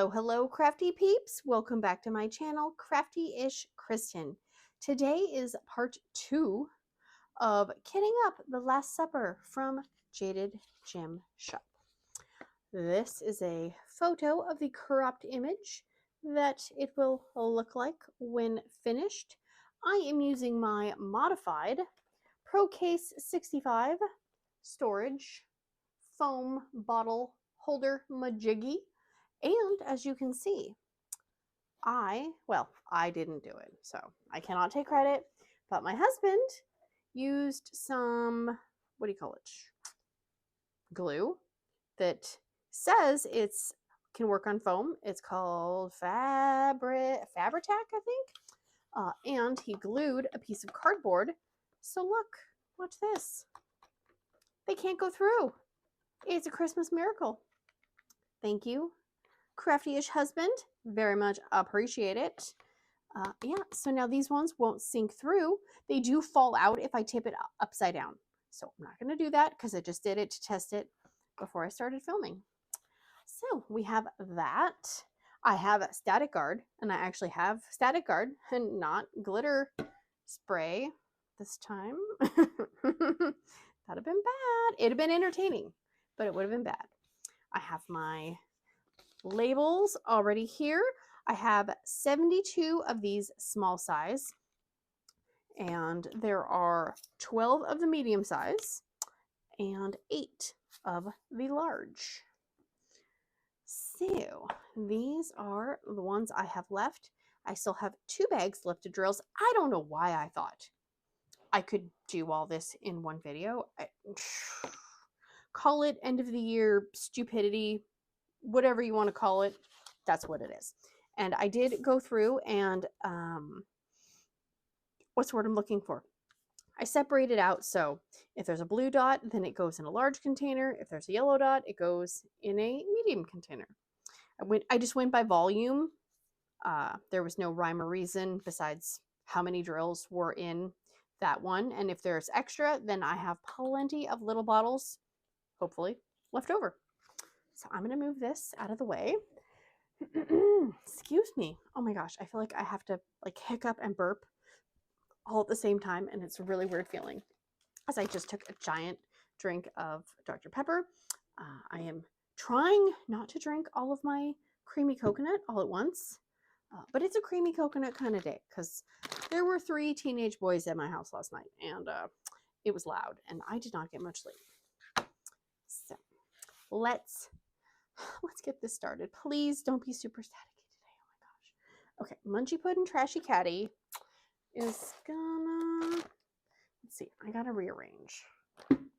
Hello, hello, crafty peeps. Welcome back to my channel, Crafty-ish-kristyn. Today is part 2 of kitting up the Last Supper from Jaded Gem Shop. This is a photo of the cropped image that it will look like when finished. I am using my modified ProCase 65 storage foam bottle holder majiggy. And as you can see, I didn't do it, so I cannot take credit, but my husband used some, what do you call it, glue that says it's can work on foam. It's called Fabri-Tac, I think. And he glued a piece of cardboard. So look, watch this. They can't go through. It's a Christmas miracle. Thank you, Crafty-ish husband. Very much appreciate it. Yeah, so now these ones won't sink through. They do fall out if I tip it upside down. So I'm not going to do that because I just did it to test it before I started filming. So we have that. I have a static guard, and I actually have static guard and not glitter spray this time. That'd have been bad. It'd have been entertaining, but it would have been bad. I have my labels already here. I have 72 of these small size, and there are 12 of the medium size and 8 of the large. So these are the ones I have left. I still have 2 bags left of drills. I don't know why I thought I could do all this in one video. Call it end of the year stupidity, whatever you want to call it. That's what it is. And I did go through and what's the word I'm looking for? I separated out, so if there's a blue dot, then it goes in a large container. If there's a yellow dot, it goes in a medium container. I just went by volume. There was no rhyme or reason besides how many drills were in that one. And if there's extra, then I have plenty of little bottles, hopefully, left over. So I'm going to move this out of the way. Excuse me. Oh my gosh, I feel like I have to like hiccup and burp all at the same time, and it's a really weird feeling as I just took a giant drink of Dr. Pepper. I am trying not to drink all of my creamy coconut all at once, but it's a creamy coconut kind of day because there were 3 teenage boys at my house last night, and it was loud, and I did not get much sleep. So let's get this started. Please don't be super staticky today. Oh my gosh. Okay, Munchy Puddin' Trashy Catty is gonna, let's see, I gotta rearrange.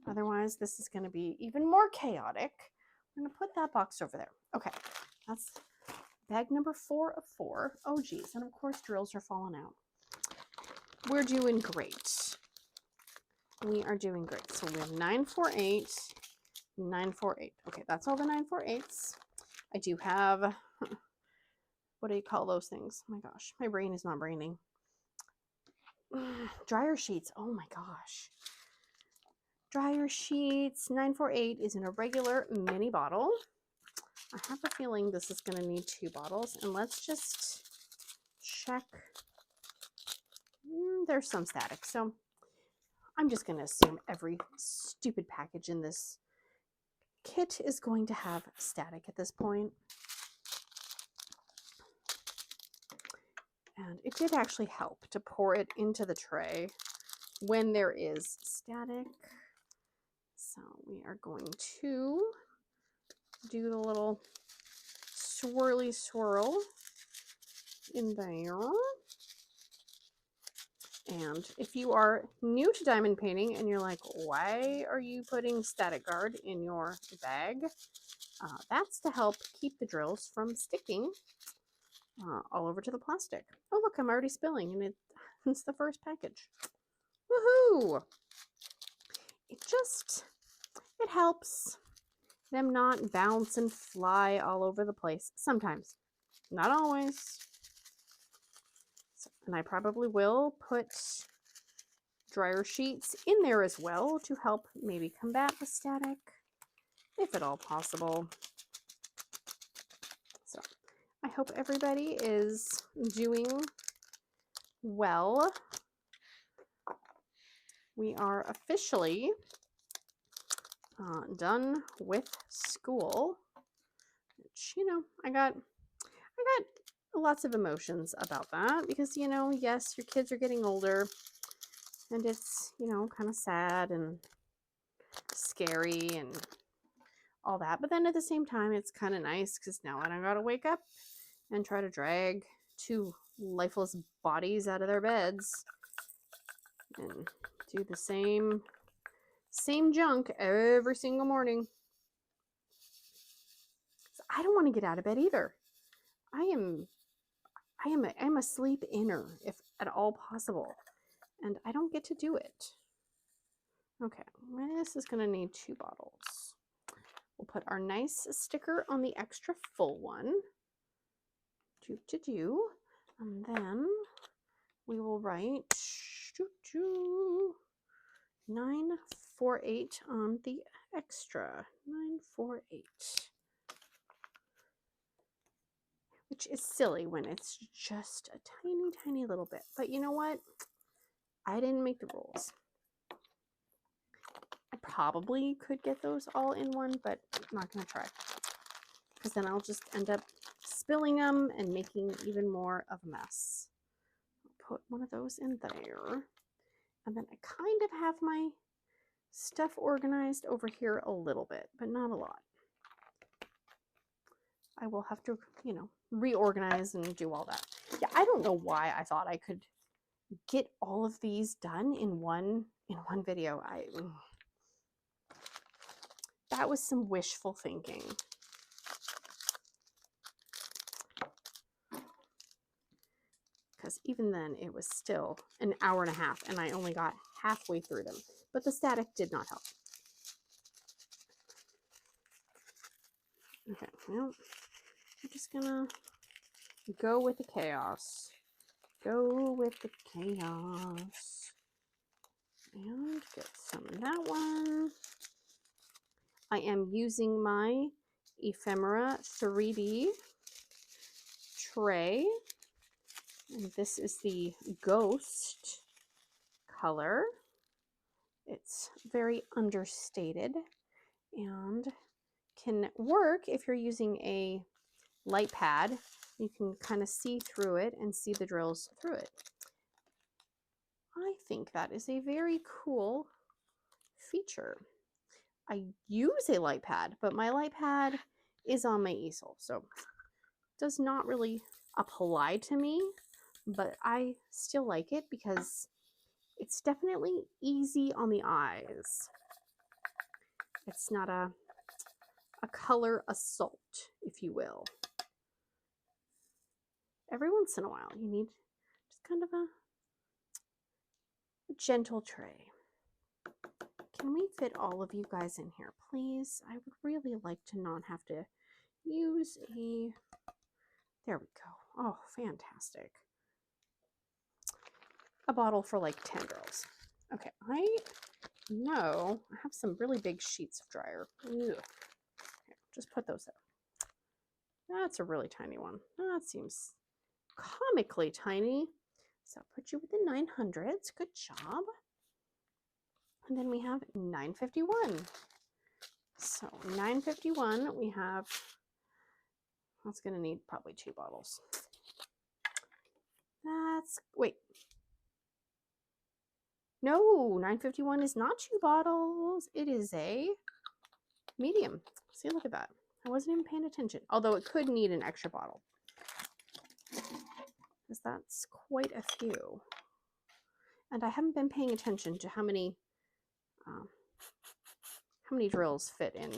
Otherwise, this is gonna be even more chaotic. I'm gonna put that box over there. Okay, that's bag number 4 of 4. Oh geez, and of course drills are falling out. We're doing great. We are doing great. So we have 948. 948. Okay, that's all the 948s. I do have, what do you call those things? Oh my gosh, my brain is not braining. Dryer sheets. Oh my gosh. Dryer sheets. 948 is in a regular mini bottle. I have a feeling this is going to need 2 bottles. And let's just check. There's some static. So I'm just going to assume every stupid package in this kit is going to have static at this point. And it did actually help to pour it into the tray when there is static. So we are going to do the little swirly swirl in there. And if you are new to diamond painting and you're like, why are you putting static guard in your bag? That's to help keep the drills from sticking all over to the plastic. Oh look, I'm already spilling, and it's the first package. Woohoo! It helps them not bounce and fly all over the place. Sometimes, not always. So, and I probably will put dryer sheets in there as well to help maybe combat the static, if at all possible. So hope everybody is doing well. We are officially done with school, which, you know, I got lots of emotions about that because, you know, yes, your kids are getting older and it's, you know, kind of sad and scary and all that. But then at the same time, it's kind of nice because now I don't got to wake up and try to drag two lifeless bodies out of their beds and do the same junk every single morning. So I don't want to get out of bed either. I am a sleep inner if at all possible, and I don't get to do it. Okay, this is going to need 2 bottles. We'll put our nice sticker on the extra full one. And then we will write 948 on the extra. 948. Which is silly when it's just a tiny, tiny little bit. But you know what? I didn't make the rules. I probably could get those all in one, but I'm not going to try. Because then I'll just end up spilling them and making even more of a mess. I'll put one of those in there. And then I kind of have my stuff organized over here a little bit, but not a lot. I will have to, you know, reorganize and do all that. Yeah, I don't know why I thought I could get all of these done in one video. That was some wishful thinking. Because even then it was still an hour and a half and I only got halfway through them. But the static did not help. Okay, well, I'm just gonna go with the chaos. Go with the chaos. And get some of that one. I am using my Ephemera 3D tray. And this is the Ghost color. It's very understated and can work if you're using a light pad. You can kind of see through it and see the drills through it. I think that is a very cool feature. I use a light pad, but my light pad is on my easel, so it does not really apply to me, but I still like it because it's definitely easy on the eyes. It's not a color assault, if you will. Every once in a while, you need just kind of a gentle tray. Can we fit all of you guys in here, please? I would really like to not have to use a... There we go. Oh, fantastic. A bottle for like 10 girls. Okay, I know I have some really big sheets of dryer. Ugh. Okay, just put those there. That's a really tiny one. That seems comically tiny. So I'll put you with the 900s. Good job. And then we have 951. So 951, we have, that's going to need probably 2 bottles. That's, wait. No, 951 is not 2 bottles. It is a medium. See, look at that. I wasn't even paying attention. Although it could need an extra bottle. Because that's quite a few. And I haven't been paying attention to how many drills fit in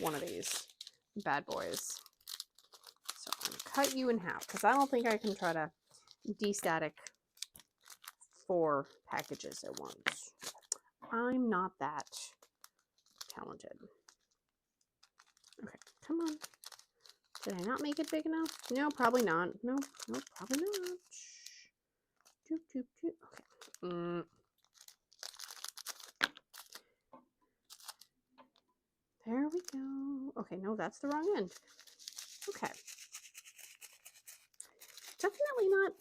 one of these bad boys. So I'm going to cut you in half because I don't think I can try to de-static 4 packages at once. I'm not that talented. Okay, come on. Did I not make it big enough? No, probably not. No, probably not. Okay. There we go. Okay, no, that's the wrong end. Okay. not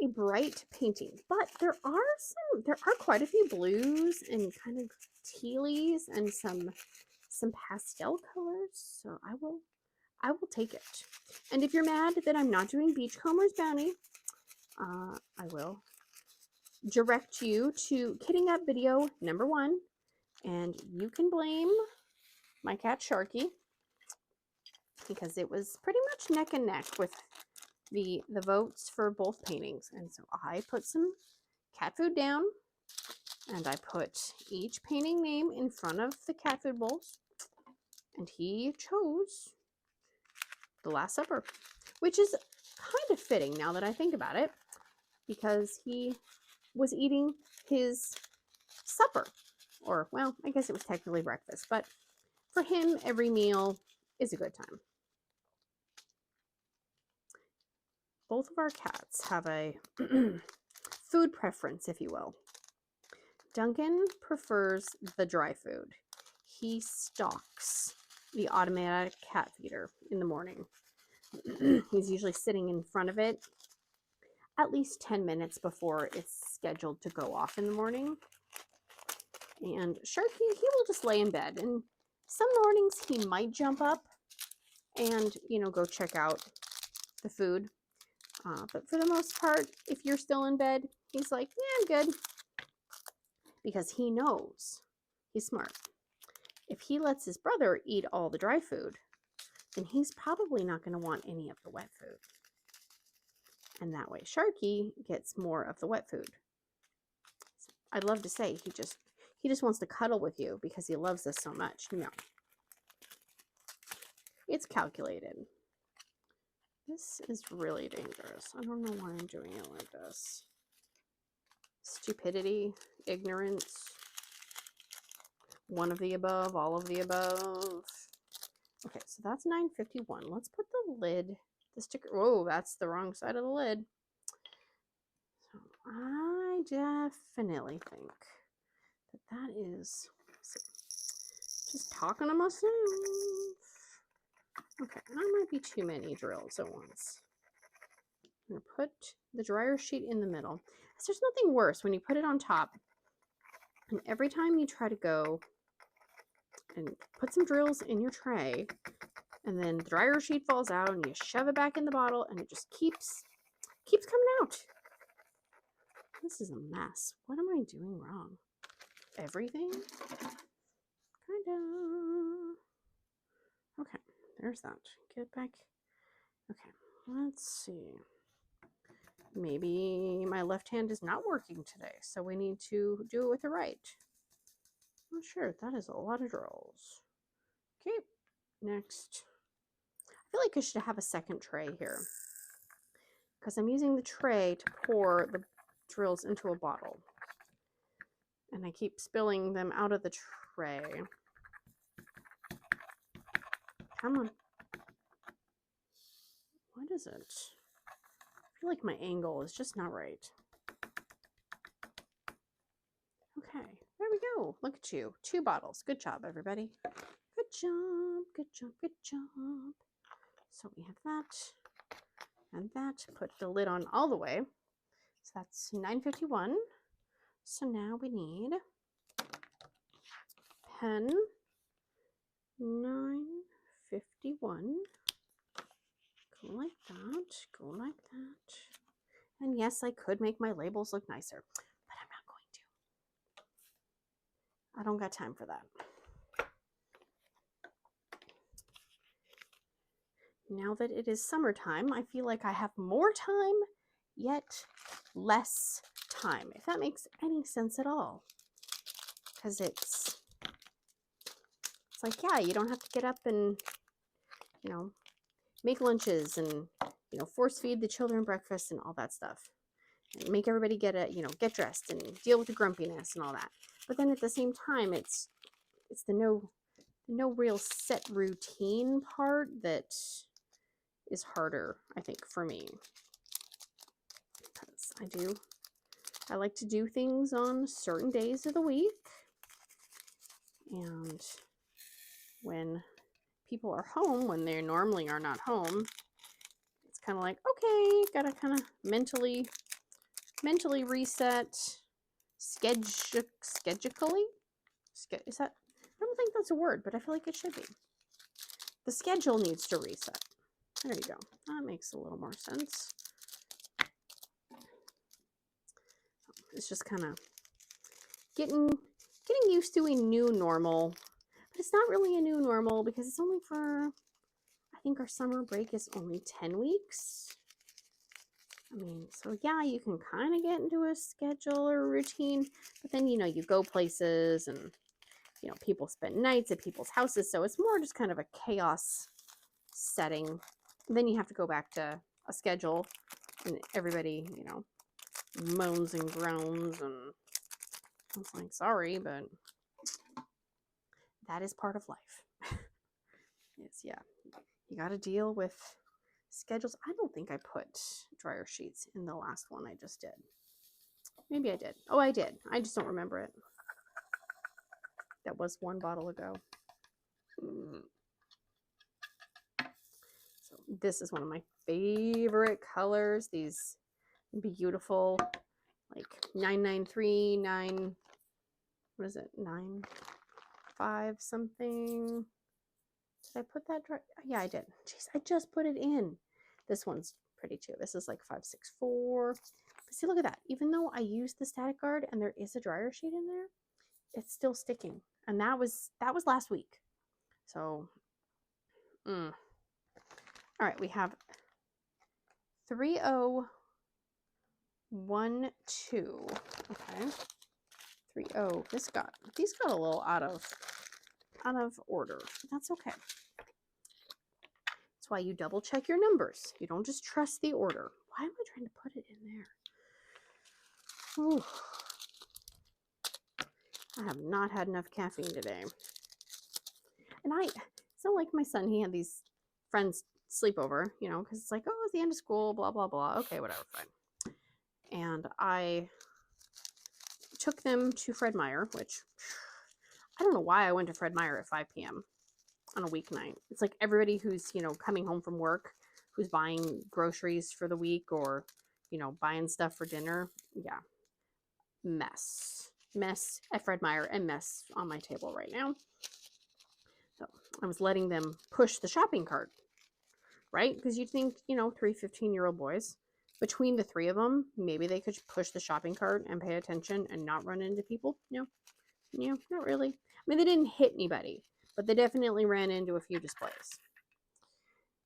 a bright painting, but there are quite a few blues and kind of tealies and some pastel colors. So I will take it. And if you're mad that I'm not doing Beachcomber's Bounty, I will direct you to Kitting Up video #1, and you can blame my cat Sharky, because it was pretty much neck and neck with the votes for both paintings. And so I put some cat food down, and I put each painting name in front of the cat food bowls, and he chose The Last Supper, which is kind of fitting now that I think about it, because he was eating his supper, or, well, I guess it was technically breakfast, but for him, every meal is a good time. Both of our cats have a food preference, if you will. Duncan prefers the dry food. He stalks the automatic cat feeder in the morning. He's usually sitting in front of it at least 10 minutes before it's scheduled to go off in the morning. And Sharky, he will just lay in bed. And some mornings he might jump up and, go check out the food. But for the most part, if you're still in bed, he's like, yeah, I'm good. Because he knows, he's smart. If he lets his brother eat all the dry food, then he's probably not going to want any of the wet food. And that way, Sharky gets more of the wet food. I'd love to say he just wants to cuddle with you because he loves us so much. No. It's calculated. This is really dangerous. I don't know why I'm doing it like this. Stupidity, ignorance, one of the above, all of the above. Okay, so that's 951. Let's put the lid, the sticker. Whoa, that's the wrong side of the lid. So I definitely think that is just talking to myself. Okay, that might be too many drills at once. I'm going to put the dryer sheet in the middle. So there's nothing worse when you put it on top, and every time you try to go and put some drills in your tray, and then the dryer sheet falls out, and you shove it back in the bottle, and it just keeps coming out. This is a mess. What am I doing wrong? Everything? Kinda. Okay. There's that. Get back. Okay, let's see. Maybe my left hand is not working today, so we need to do it with the right. Oh, sure, that is a lot of drills. Okay, next. I feel like I should have a second tray here, because I'm using the tray to pour the drills into a bottle. And I keep spilling them out of the tray. Come on. What is it? I feel like my angle is just not right. Okay, there we go. Look at you. 2 bottles. Good job, everybody. Good job, good job, good job. So we have that and that. Put the lid on all the way. So that's 951. So now we need pen 951. Go like that, go like that. And yes, I could make my labels look nicer, but I'm not going to. I don't got time for that. Now that it is summertime, I feel like I have more time, yet less time, if that makes any sense at all. Because it's like, yeah, you don't have to get up and, make lunches and, force feed the children breakfast and all that stuff. And make everybody get dressed and deal with the grumpiness and all that. But then at the same time, it's the no real set routine part that is harder, I think, for me. Because I like to do things on certain days of the week. And when people are home, when they normally are not home, it's kind of like, okay, gotta kind of mentally reset. Schedulally? Is that? I don't think that's a word, but I feel like it should be. The schedule needs to reset. There you go. That makes a little more sense. It's just kind of getting used to a new normal. But it's not really a new normal because it's only for, I think our summer break is only 10 weeks. I mean, so yeah, you can kind of get into a schedule or a routine, but then, you know, you go places and, you know, people spend nights at people's houses. So it's more just kind of a chaos setting. And then you have to go back to a schedule and everybody, you know, moans and groans. And I was like, sorry, but that is part of life. It's, yeah, you got to deal with schedules. I don't think I put dryer sheets in the last one I just did. Maybe I did. Oh, I did. I just don't remember it. That was one bottle ago. So this is one of my favorite colors. These beautiful, like 993, 9, what is it? 95 something. Did I put that dry? Yeah, I did. Jeez, I just put it in. This one's pretty too. This is like 564. But see, look at that. Even though I used the static guard and there is a dryer sheet in there, it's still sticking. And that was last week. So, all right, we have 3012. Okay. 30. These got a little out of order. That's okay. That's why you double check your numbers. You don't just trust the order. Why am I trying to put it in there? Ooh. I have not had enough caffeine today. And it's not like my son, he had these friends sleepover, you know, because it's like, oh, it's the end of school, blah, blah, blah. Okay, whatever, fine. And I took them to Fred Meyer, which I don't know why I went to Fred Meyer at 5 p.m. on a weeknight. It's like everybody who's, you know, coming home from work, who's buying groceries for the week or, you know, buying stuff for dinner. Yeah. Mess at Fred Meyer and mess on my table right now. So I was letting them push the shopping cart, right? Because you'd think, you know, 3 15-year-old boys, between the three of them, maybe they could push the shopping cart and pay attention and not run into people. No, not really. I mean, they didn't hit anybody, but they definitely ran into a few displays.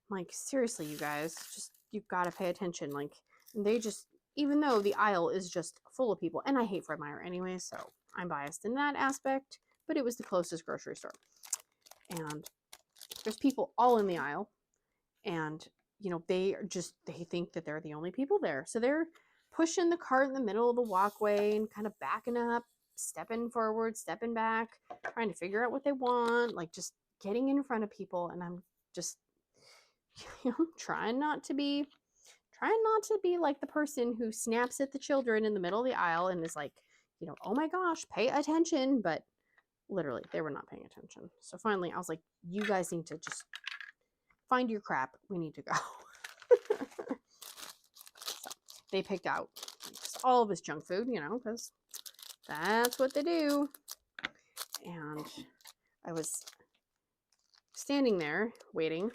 Like, seriously, you guys, just, you've got to pay attention. Like, they just, even though the aisle is just full of people, and I hate Fred Meyer anyway, so I'm biased in that aspect, but it was the closest grocery store. And there's people all in the aisle, and, you know, they think that they're the only people there. So they're pushing the cart in the middle of the walkway and kind of backing up, stepping forward, stepping back, trying to figure out what they want, like just getting in front of people. And I'm just, you know, trying not to be like the person who snaps at the children in the middle of the aisle and is like, you know, oh my gosh, pay attention. But literally, they were not paying attention. So finally, I was like, you guys need to just find your crap. We need to go. So they picked out just all of this junk food, you know, because that's what they do. And I was standing there waiting.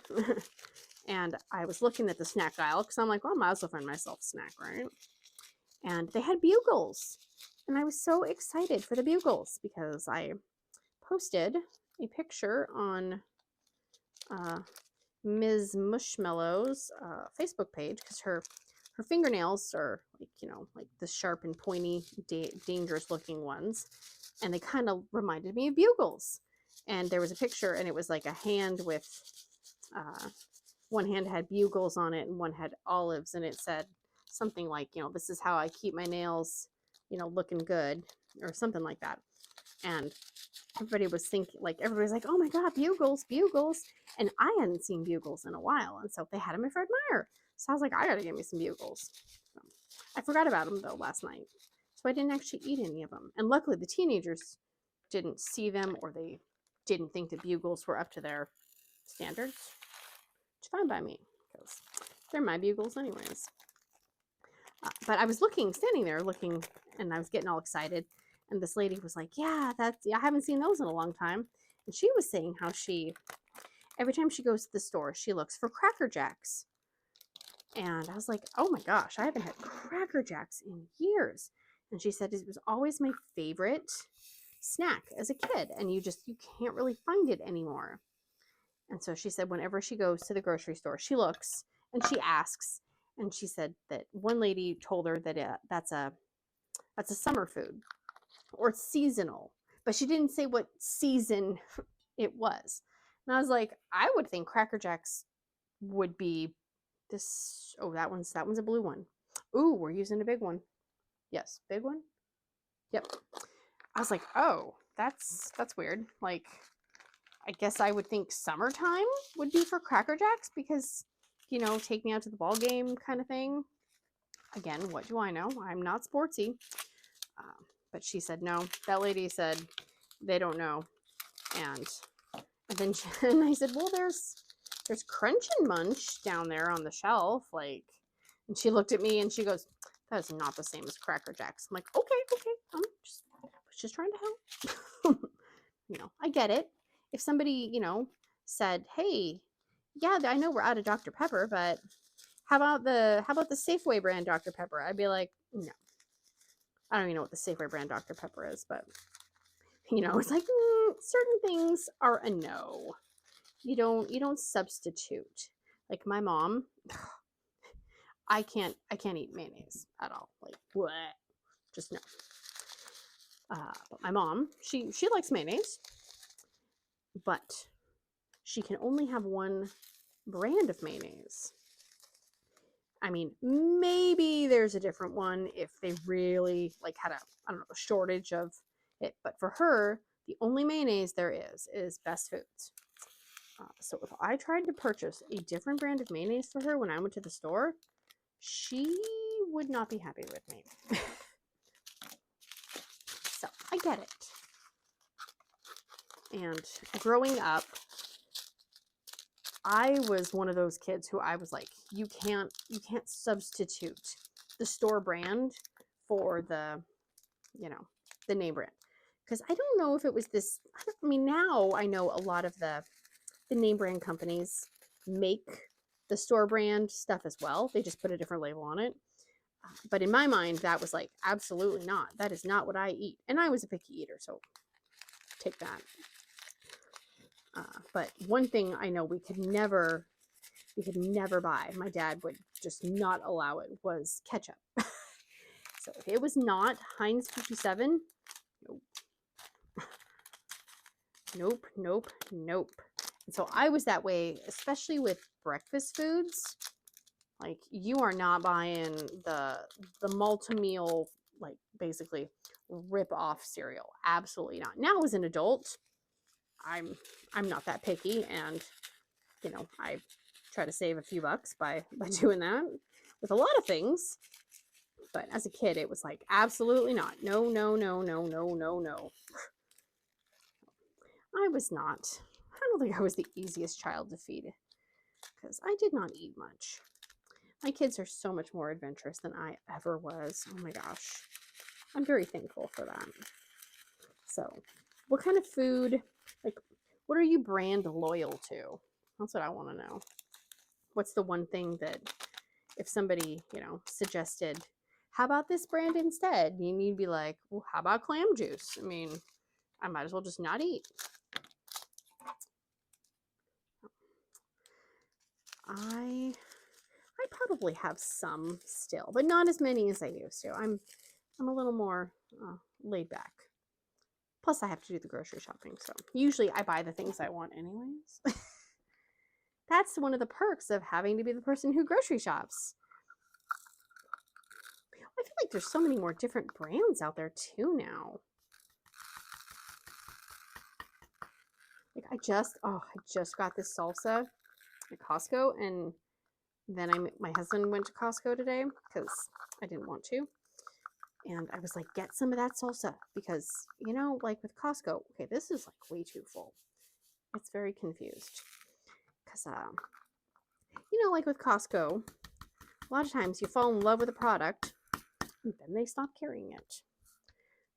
And I was looking at the snack aisle because I'm like, well, I might as well find myself a snack, right? And they had bugles. And I was so excited for the bugles because I posted a picture on Ms. Mushmellow's Facebook page because her fingernails are like, you know, like the sharp and pointy, dangerous looking ones. And they kind of reminded me of bugles. And there was a picture and it was like a hand with... one hand had bugles on it and one had olives, and it said something like, you know, this is how I keep my nails, you know, looking good, or something like that. And everybody was thinking, like, everybody's like, oh my God, bugles. And I hadn't seen bugles in a while. And so they had them at Fred Meyer. So I was like, I got to get me some bugles. So I forgot about them though last night. So I didn't actually eat any of them. And luckily the teenagers didn't see them, or they didn't think that bugles were up to their standards. Fine by me, because They're my bugles anyways. But I was standing there looking, and I was getting all excited. And this lady was like, yeah, I haven't seen those in a long time. And she was saying how every time she goes to the store, she looks for Cracker Jacks. And I was like, oh my gosh, I haven't had Cracker Jacks in years. And she said it was always my favorite snack as a kid. And you can't really find it anymore. And so she said whenever she goes to the grocery store, she looks and she asks. And she said that one lady told her that that's a summer food or it's seasonal. But she didn't say what season it was. And I was like, I would think Cracker Jacks would be this. Oh, that one's a blue one. Ooh, we're using a big one. Yes, big one. Yep. I was like, oh, that's weird. Like, I guess I would think summertime would be for Cracker Jacks because, you know, take me out to the ball game kind of thing. Again, what do I know? I'm not sportsy. But she said no. That lady said they don't know. And then and I said, well, there's Crunch and Munch down there on the shelf. Like, and she looked at me and she goes, that's not the same as Cracker Jacks. I'm like, okay. I was just trying to help. You know, I get it. If somebody, you know, said, hey, yeah, I know we're out of Dr. Pepper, but how about the Safeway brand Dr. Pepper? I'd be like, no. I don't even know what the Safeway brand Dr. Pepper is, but, you know, it's like, certain things are a no. You don't substitute. Like my mom, I can't eat mayonnaise at all. Like, what? Just no. But my mom, she likes mayonnaise, but she can only have one brand of mayonnaise. I mean, maybe there's a different one if they really like had a shortage of it. But for her, the only mayonnaise there is Best Foods. So if I tried to purchase a different brand of mayonnaise for her when I went to the store, she would not be happy with me. So I get it. And growing up, I was one of those kids who I was like, you can't substitute the store brand for the, you know, the name brand. Because I don't know if it was this, I mean, now I know a lot of the name brand companies make the store brand stuff as well. They just put a different label on it. But in my mind, that was like, absolutely not. That is not what I eat. And I was a picky eater, so take that. But one thing I know we could never buy, my dad would just not allow it, was ketchup. So if it was not Heinz 57, nope. Nope. And so I was that way, especially with breakfast foods. Like, you are not buying the multi-meal, like, basically rip-off cereal. Absolutely not. Now as an adult, I'm not that picky, and, you know, I try to save a few bucks by doing that with a lot of things. But as a kid, it was like, absolutely not. No. I don't think I was the easiest child to feed, because I did not eat much. My kids are so much more adventurous than I ever was. Oh my gosh. I'm very thankful for that. So, what kind of food, like, what are you brand loyal to? That's what I want to know. What's the one thing that if somebody, you know, suggested, how about this brand instead? You'd be like, well, how about clam juice? I mean, I might as well just not eat. I probably have some still, but not as many as I used to. I'm a little more laid back. Plus, I have to do the grocery shopping, so usually I buy the things I want anyways. That's one of the perks of having to be the person who grocery shops. I feel like there's so many more different brands out there too now. Like, I just got this salsa at Costco, and then my husband went to Costco today because I didn't want to. And I was like, get some of that salsa, because, you know, like with Costco, okay, this is like way too full. It's very confused because you know, like with Costco, a lot of times you fall in love with a product and then they stop carrying it.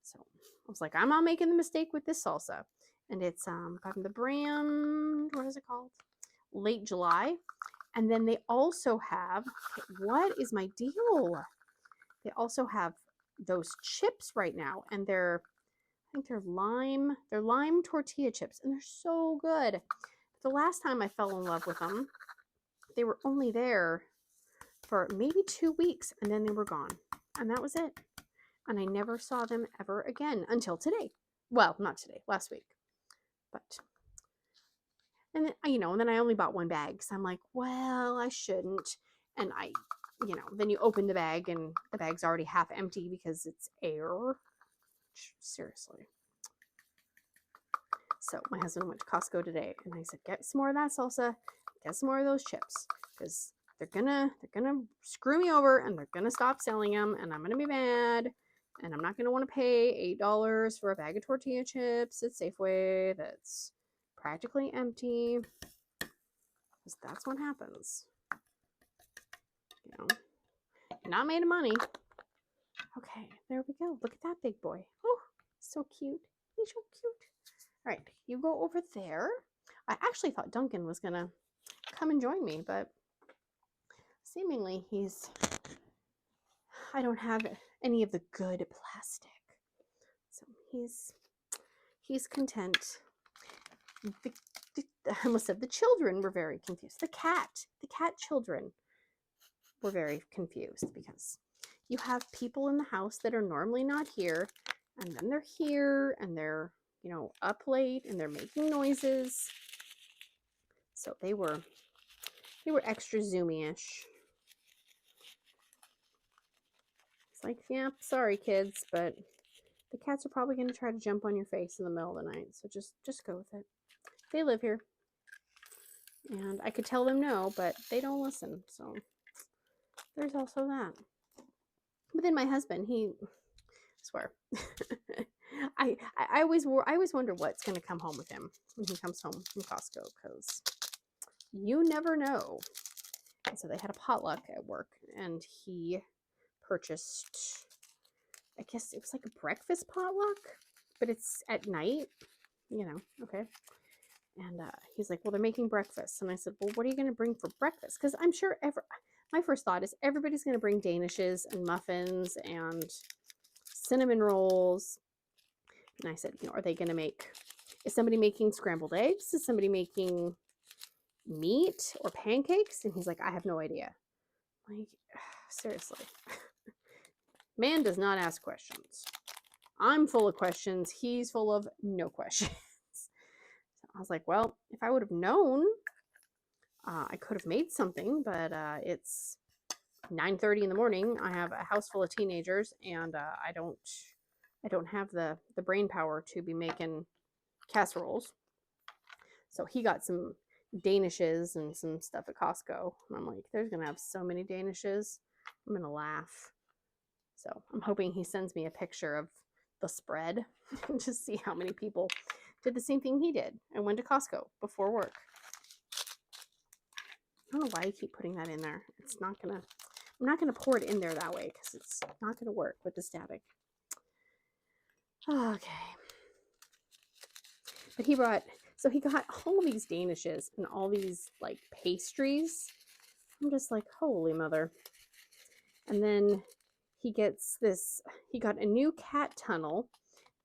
So I was like, I'm not making the mistake with this salsa. And it's gotten the brand, what is it called? Late July. And then they also have, what is my deal? They also have those chips right now, and I think they're lime tortilla chips, and they're so good. The last time I fell in love with them, they were only there for maybe 2 weeks, and then they were gone. And that was it. And I never saw them ever again until today. Well, not today, last week. But, and then, you know, and then I only bought one bag. So I'm like, well, I shouldn't. And I, you know, then you open the bag and the bag's already half empty because it's air. Seriously. So my husband went to Costco today and I said, get some more of that salsa, get some more of those chips, because they're gonna screw me over and they're gonna stop selling them and I'm gonna be mad and I'm not gonna want to pay $8 for a bag of tortilla chips at Safeway that's practically empty, because that's what happens. You know, not made of money. Okay, there we go. Look at that big boy. Oh, so cute. He's so cute. All right, you go over there. I actually thought Duncan was gonna come and join me, but seemingly I don't have any of the good plastic. So he's content. I almost said the children were very confused. The cat children were very confused because you have people in the house that are normally not here, and then they're here and they're, you know, up late and they're making noises. So they were extra zoomy-ish. It's like, yeah, sorry kids, but the cats are probably going to try to jump on your face in the middle of the night. So just go with it. They live here. And I could tell them no, but they don't listen. So there's also that. But then my husband, I swear, I always wonder what's going to come home with him when he comes home from Costco, because you never know. And so they had a potluck at work, and he purchased, I guess it was like a breakfast potluck, but it's at night, you know, okay. And he's like, well, they're making breakfast. And I said, well, what are you going to bring for breakfast? Because I'm sure my first thought is everybody's going to bring danishes and muffins and cinnamon rolls. And I said, you know, are they going to is somebody making scrambled eggs? Is somebody making meat or pancakes? And he's like, I have no idea. Like, seriously. Man does not ask questions. I'm full of questions. He's full of no questions. So I was like, well, if I would have known, I could have made something, but it's 9:30 in the morning. I have a house full of teenagers, and I don't have the brain power to be making casseroles. So he got some danishes and some stuff at Costco. And I'm like, there's going to have so many danishes. I'm going to laugh. So I'm hoping he sends me a picture of the spread to see how many people did the same thing he did and went to Costco before work. I don't know why I keep putting that in there. I'm not gonna pour it in there that way because it's not gonna work with the static. Okay. But he got all these danishes and all these like pastries. I'm just like, holy mother. And then he got a new cat tunnel.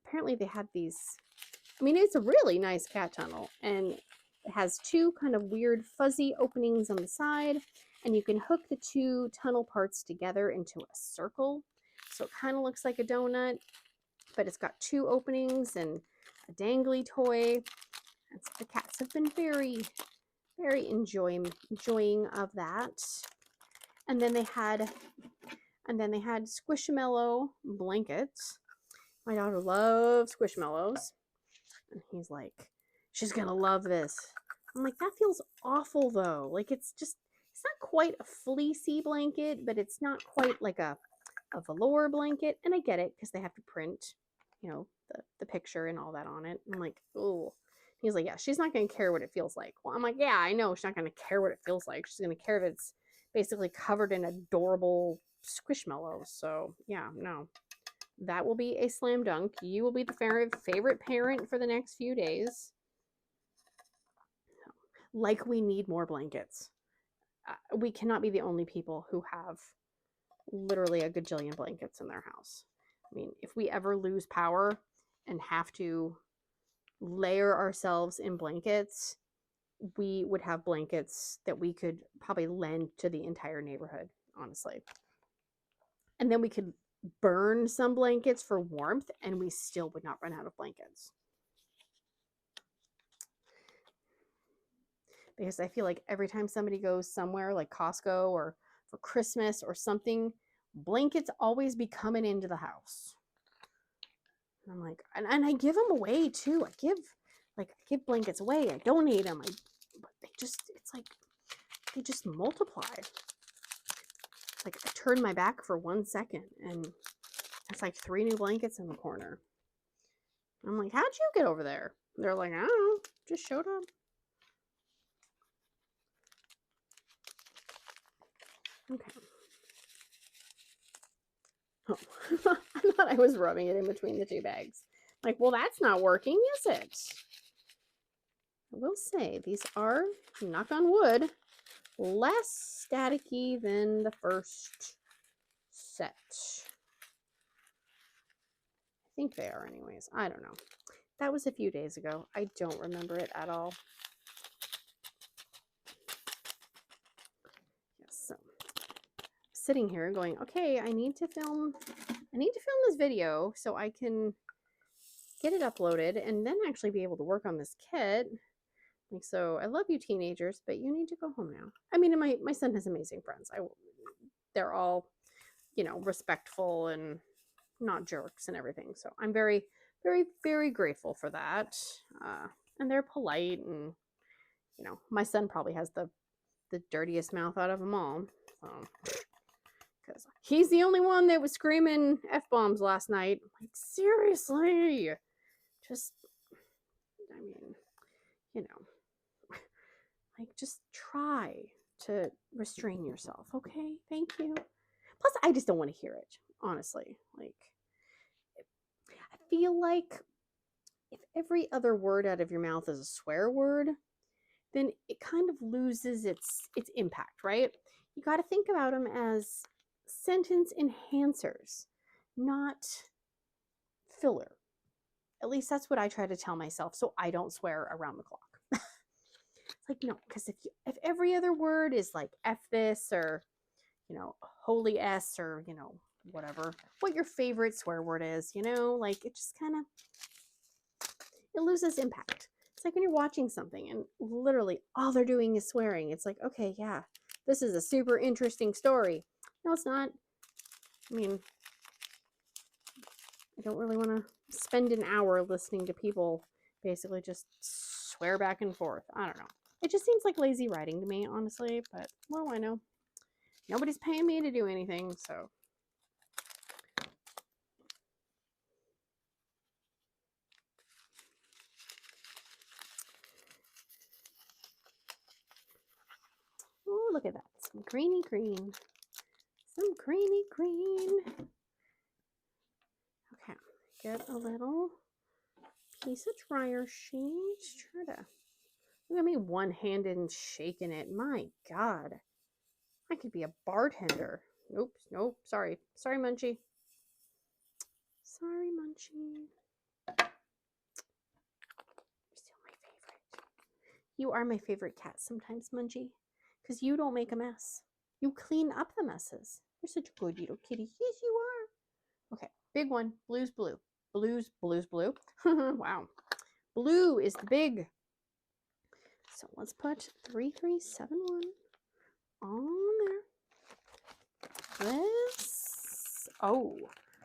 Apparently they had these, I mean, it's a really nice cat tunnel, and it has two kind of weird fuzzy openings on the side, and you can hook the two tunnel parts together into a circle. So it kind of looks like a donut, but it's got two openings and a dangly toy. And so the cats have been very, very enjoying of that. And then they had Squishamallow blankets. My daughter loves Squishmallows. And he's like, she's going to love this. I'm like, that feels awful though. Like it's not quite a fleecy blanket, but it's not quite like a velour blanket. And I get it because they have to print, you know, the picture and all that on it. I'm like, oh. He's like, yeah, she's not going to care what it feels like. Well, I'm like, yeah, I know she's not going to care what it feels like. She's going to care if it's basically covered in adorable squishmallows. So yeah, no, that will be a slam dunk. You will be the favorite parent for the next few days. Like, we need more blankets. We cannot be the only people who have literally a gajillion blankets in their house. I mean, if we ever lose power and have to layer ourselves in blankets, we would have blankets that we could probably lend to the entire neighborhood, honestly. And then we could burn some blankets for warmth and we still would not run out of blankets. Because I feel like every time somebody goes somewhere like Costco or for Christmas or something, blankets always be coming into the house. And I'm like, and I give them away too. I give blankets away. I donate them. But it's like, they just multiply. Like, I turned my back for 1 second and it's like 3 new blankets in the corner. I'm like, how'd you get over there? They're like, I don't know, just showed up. Okay. Oh, I thought I was rubbing it in between the 2 bags. Like, well, that's not working, is it? I will say, these are, knock on wood, less staticky than the first set. I think they are anyways. I don't know. That was a few days ago. I don't remember it at all. Yes, so sitting here going, okay, I need to film this video so I can get it uploaded and then actually be able to work on this kit. Like, so I love you teenagers, but you need to go home now. I mean, my son has amazing friends. They're all, you know, respectful and not jerks and everything. So I'm very, very, very grateful for that. And they're polite, and, you know, my son probably has the dirtiest mouth out of them all. Because he's the only one that was screaming F-bombs last night. I'm like, seriously? Just, I mean, you know, like, just try to restrain yourself, okay? Thank you. Plus, I just don't want to hear it, honestly. Like, I feel like if every other word out of your mouth is a swear word, then it kind of loses its impact, right? You got to think about them as sentence enhancers, not filler. At least that's what I try to tell myself, so I don't swear around the clock. It's like, no, because if every other word is like F this, or, you know, holy S, or, you know, whatever, what your favorite swear word is, you know, like, it just kind of, it loses impact. It's like when you're watching something and literally all they're doing is swearing. It's like, okay, yeah, this is a super interesting story. No, it's not. I mean, I don't really want to spend an hour listening to people basically just swear back and forth. I don't know. It just seems like lazy writing to me, honestly, but what do I know? Nobody's paying me to do anything, so. Oh, look at that. Some greeny green. Some greeny green. Okay, get a little piece of dryer sheet. Try to, look at me one-handed and shaking it. My God. I could be a bartender. Nope, nope, sorry. Sorry, Munchie. Sorry, Munchie. You're still my favorite. You are my favorite cat sometimes, Munchie, because you don't make a mess. You clean up the messes. You're such a good little kitty. Yes, you are. Okay, big one. Blue's blue. Blue's blue. Wow. Blue is the big. So let's put 3371 on there.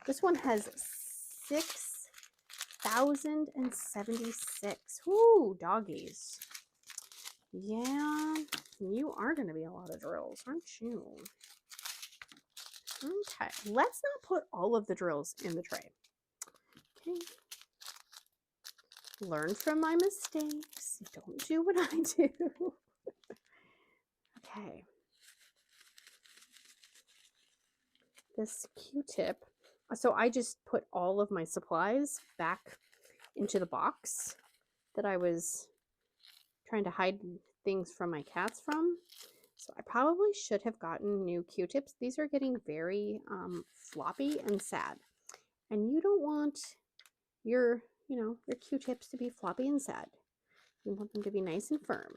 This one has 6,076. Ooh, doggies. Yeah, you are going to be a lot of drills, aren't you? Okay, let's not put all of the drills in the tray. Okay. Learn from my mistakes. Don't do what I do. Okay. This Q-tip. So I just put all of my supplies back into the box that I was trying to hide things from my cats from. So I probably should have gotten new Q-tips. These are getting very floppy and sad. And you don't want your, your Q-tips to be floppy and sad. You want them to be nice and firm.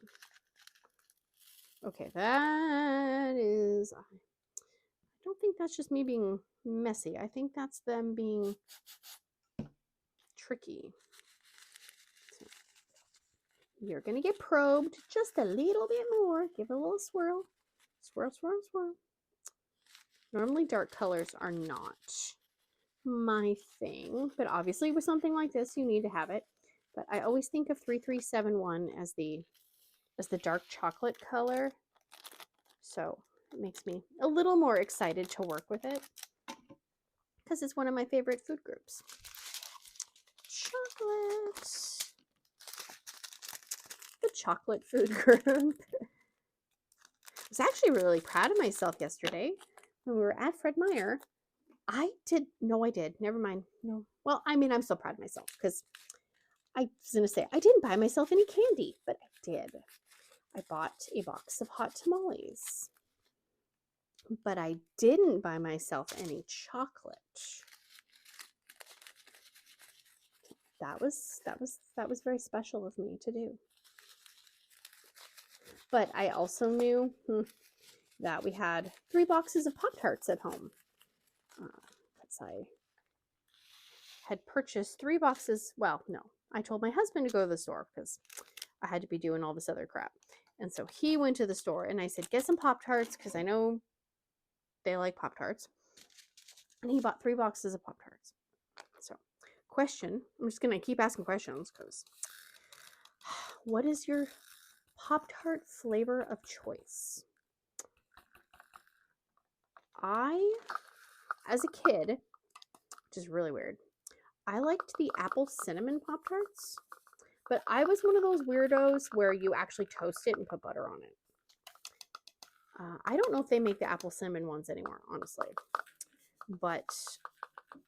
Okay, that is, I don't think that's just me being messy. I think that's them being tricky. So you're going to get probed just a little bit more. Give it a little swirl. Swirl, swirl, swirl. Normally dark colors are not my thing, but obviously with something like this, you need to have it. But I always think of 3371 as the dark chocolate color. So it makes me a little more excited to work with it because it's one of my favorite food groups. Chocolate. The chocolate food group. I was actually really proud of myself yesterday when we were at Fred Meyer. I did. Never mind. No. Well, I mean, I'm still proud of myself because I was going to say I didn't buy myself any candy, but I did. I bought a box of hot tamales, but I didn't buy myself any chocolate. That was very special of me to do. But I also knew that we had 3 boxes of Pop-Tarts at home. Because I had purchased 3 boxes. Well, no, I told my husband to go to the store because I had to be doing all this other crap. And so he went to the store and I said, get some Pop-Tarts because I know they like Pop-Tarts. And he bought 3 boxes of Pop-Tarts. So, question, I'm just going to keep asking questions because what is your Pop-Tart flavor of choice? As a kid, which is really weird, I liked the apple cinnamon Pop-Tarts, but I was one of those weirdos where you actually toast it and put butter on it. I don't know if they make the apple cinnamon ones anymore, honestly, but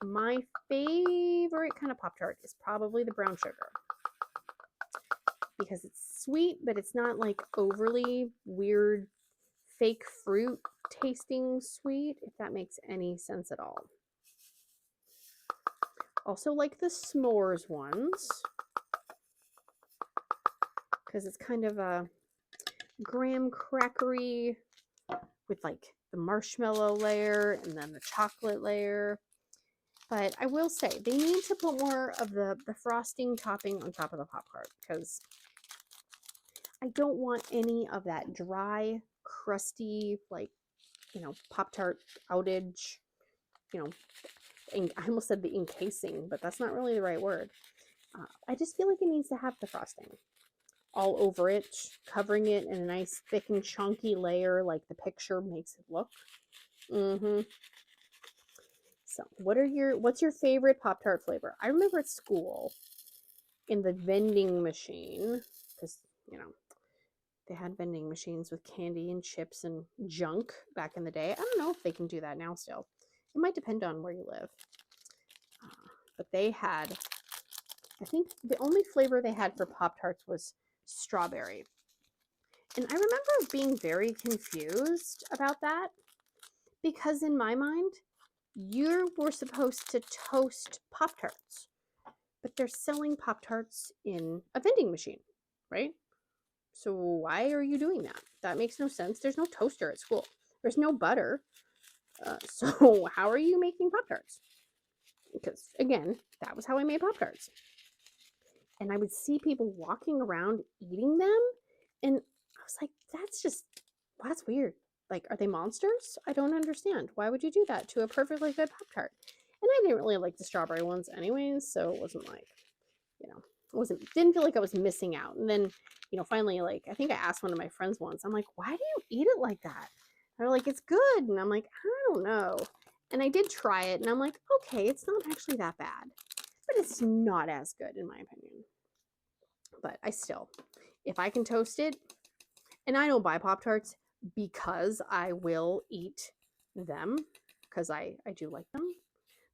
my favorite kind of Pop-Tart is probably the brown sugar because it's sweet, but it's not like overly weird fake fruit tasting sweet, if that makes any sense at all. Also like the s'mores ones because it's kind of a graham crackery with like the marshmallow layer and then the chocolate layer. But I will say they need to put more of the frosting topping on top of the Pop-Tart because I don't want any of that dry, crusty, like, Pop-Tart outage, I almost said the encasing, but that's not really the right word. I just feel like it needs to have the frosting all over it, covering it in a nice thick and chunky layer like the picture makes it look. So what's your favorite Pop-Tart flavor? I remember at school in the vending machine, because, they had vending machines with candy and chips and junk back in the day. I don't know if they can do that now still. It might depend on where you live. But they had, I think the only flavor they had for Pop-Tarts was strawberry. And I remember being very confused about that because in my mind, you were supposed to toast Pop-Tarts, but they're selling Pop-Tarts in a vending machine, right? So why are you doing that? That makes no sense. There's no toaster at school. There's no butter. So how are you making Pop-Tarts? Because, again, that was how I made Pop-Tarts. And I would see people walking around eating them, and I was like, that's weird. Like, are they monsters? I don't understand. Why would you do that to a perfectly good Pop-Tart? And I didn't really like the strawberry ones anyways, so it wasn't like, didn't feel like I was missing out. And then, finally, like, I think I asked one of my friends once, I'm like, why do you eat it like that? They're like, it's good. And I'm like, I don't know. And I did try it, and I'm like, okay, it's not actually that bad. But it's not as good, in my opinion. but if I can toast it, and I don't buy Pop-Tarts because I will eat them, because I do like them,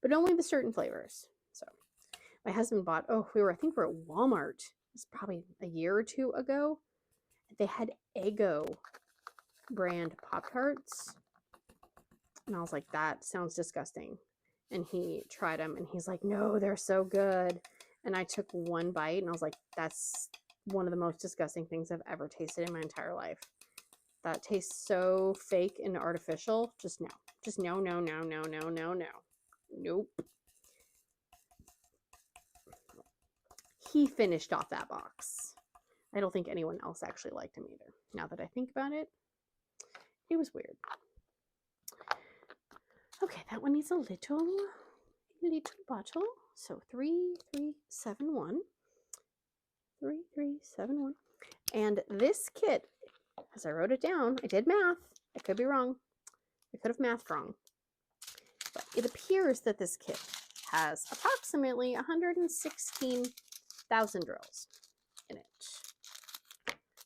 but only the certain flavors. So my husband bought, I think we're at Walmart. It's probably a year or two ago. They had Eggo brand Pop-Tarts. And I was like, that sounds disgusting. And he tried them and he's like, no, they're so good. And I took one bite and I was like, that's one of the most disgusting things I've ever tasted in my entire life. That tastes so fake and artificial. Just no. Just no, no, no, no, no, no, no. Nope. He finished off that box. I don't think anyone else actually liked him either. Now that I think about it, it was weird. Okay, that one needs a little bottle. So 3371. 3371. And this kit, as I wrote it down, I did math. I could be wrong. I could have mathed wrong. But it appears that this kit has approximately 116,000 drills in it.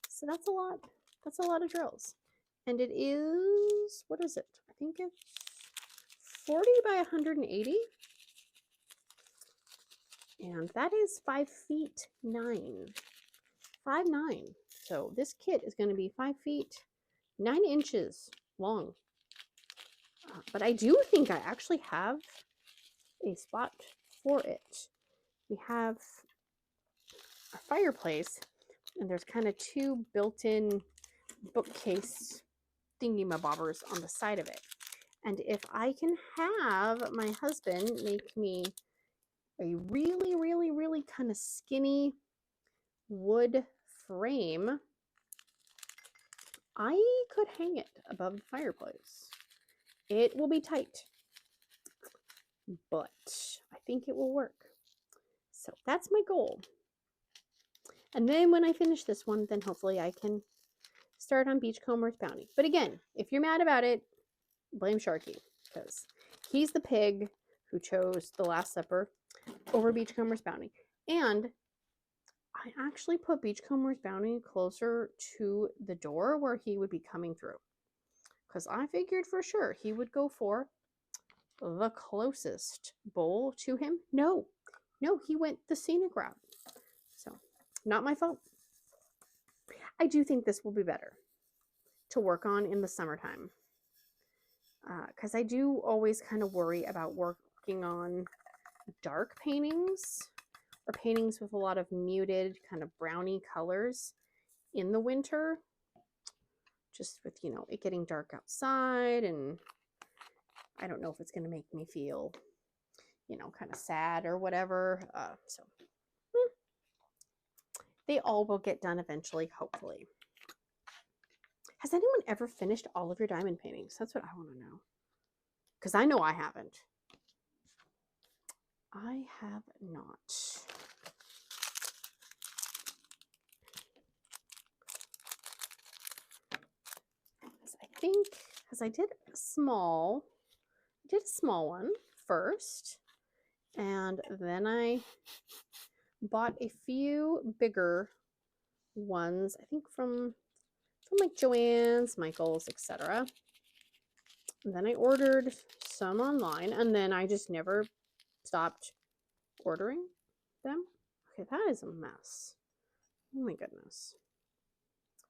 So that's a lot. That's a lot of drills. And it is, what is it? I think it's 40 by 180. And that is 5 feet 9. 5'9". So this kit is going to be 5 feet 9 inches long. But I do think I actually have a spot for it. We have a fireplace, and there's kind of 2 built-in bookcase thingy-mabobbers on the side of it. And if I can have my husband make me a really, really, really kind of skinny wood frame, I could hang it above the fireplace. It will be tight, but I think it will work. So that's my goal. And then when I finish this one, then hopefully I can start on Beachcomber's Bounty. But again, if you're mad about it, blame Sharky, because he's the pig who chose The Last Supper over Beachcomber's Bounty. And I actually put Beachcomber's Bounty closer to the door where he would be coming through, because I figured for sure he would go for the closest bowl to him. No, he went the scenic route. So, not my fault. I do think this will be better to work on in the summertime, because I do always kind of worry about working on dark paintings or paintings with a lot of muted kind of browny colors in the winter, just with, you know, it getting dark outside, and I don't know if it's going to make me feel, you know, kind of sad or whatever. So they all will get done eventually, hopefully. Has anyone ever finished all of your diamond paintings? That's what I want to know, because I know I haven't. I have not. I think, because I did a small one first, and then I bought a few bigger ones, I think from like Joann's, Michael's, etc. And then I ordered some online, and then I just never stopped ordering them. Okay, that is a mess. Oh my goodness.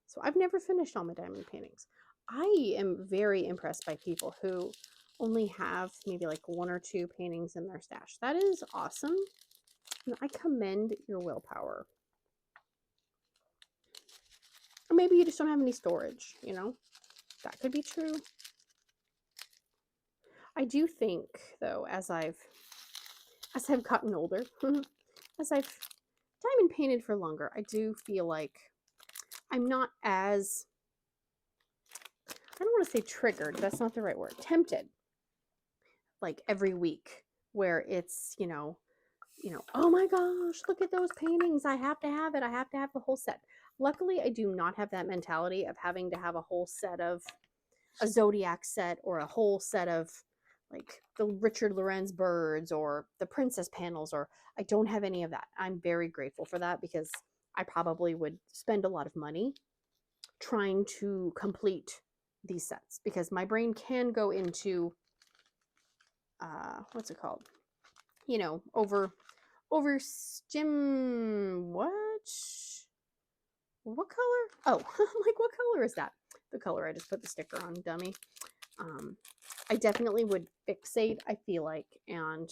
So I've never finished all my diamond paintings. I am very impressed by people who only have maybe like 1 or 2 paintings in their stash. That is awesome. And I commend your willpower. Or maybe you just don't have any storage, you know? That could be true. I do think, though, as I've gotten older, as I've diamond painted for longer, I do feel like I'm not as, I don't want to say triggered, that's not the right word, tempted, like every week, where it's, you know, oh my gosh, look at those paintings, I have to have it, I have to have the whole set. Luckily, I do not have that mentality of having to have a whole set of a Zodiac set, or a whole set of like the Richard Lorenz birds or the princess panels, or I don't have any of that. I'm very grateful for that, because I probably would spend a lot of money trying to complete these sets because my brain can go into what's it called? You know, over stim what color? Oh, like what color is that? The color I just put the sticker on, dummy. I definitely would fixate, I feel like, and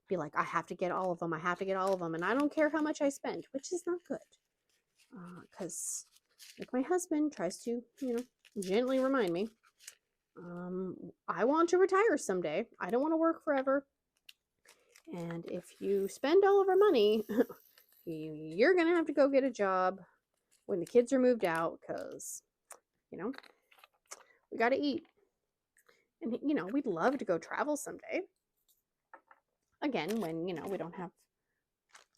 be like, I have to get all of them. I have to get all of them. And I don't care how much I spend, which is not good. Because like my husband tries to, you know, gently remind me, I want to retire someday. I don't want to work forever. And if you spend all of our money, you're going to have to go get a job when the kids are moved out because, you know, we got to eat. And, you know, we'd love to go travel someday. Again, when, you know, we don't have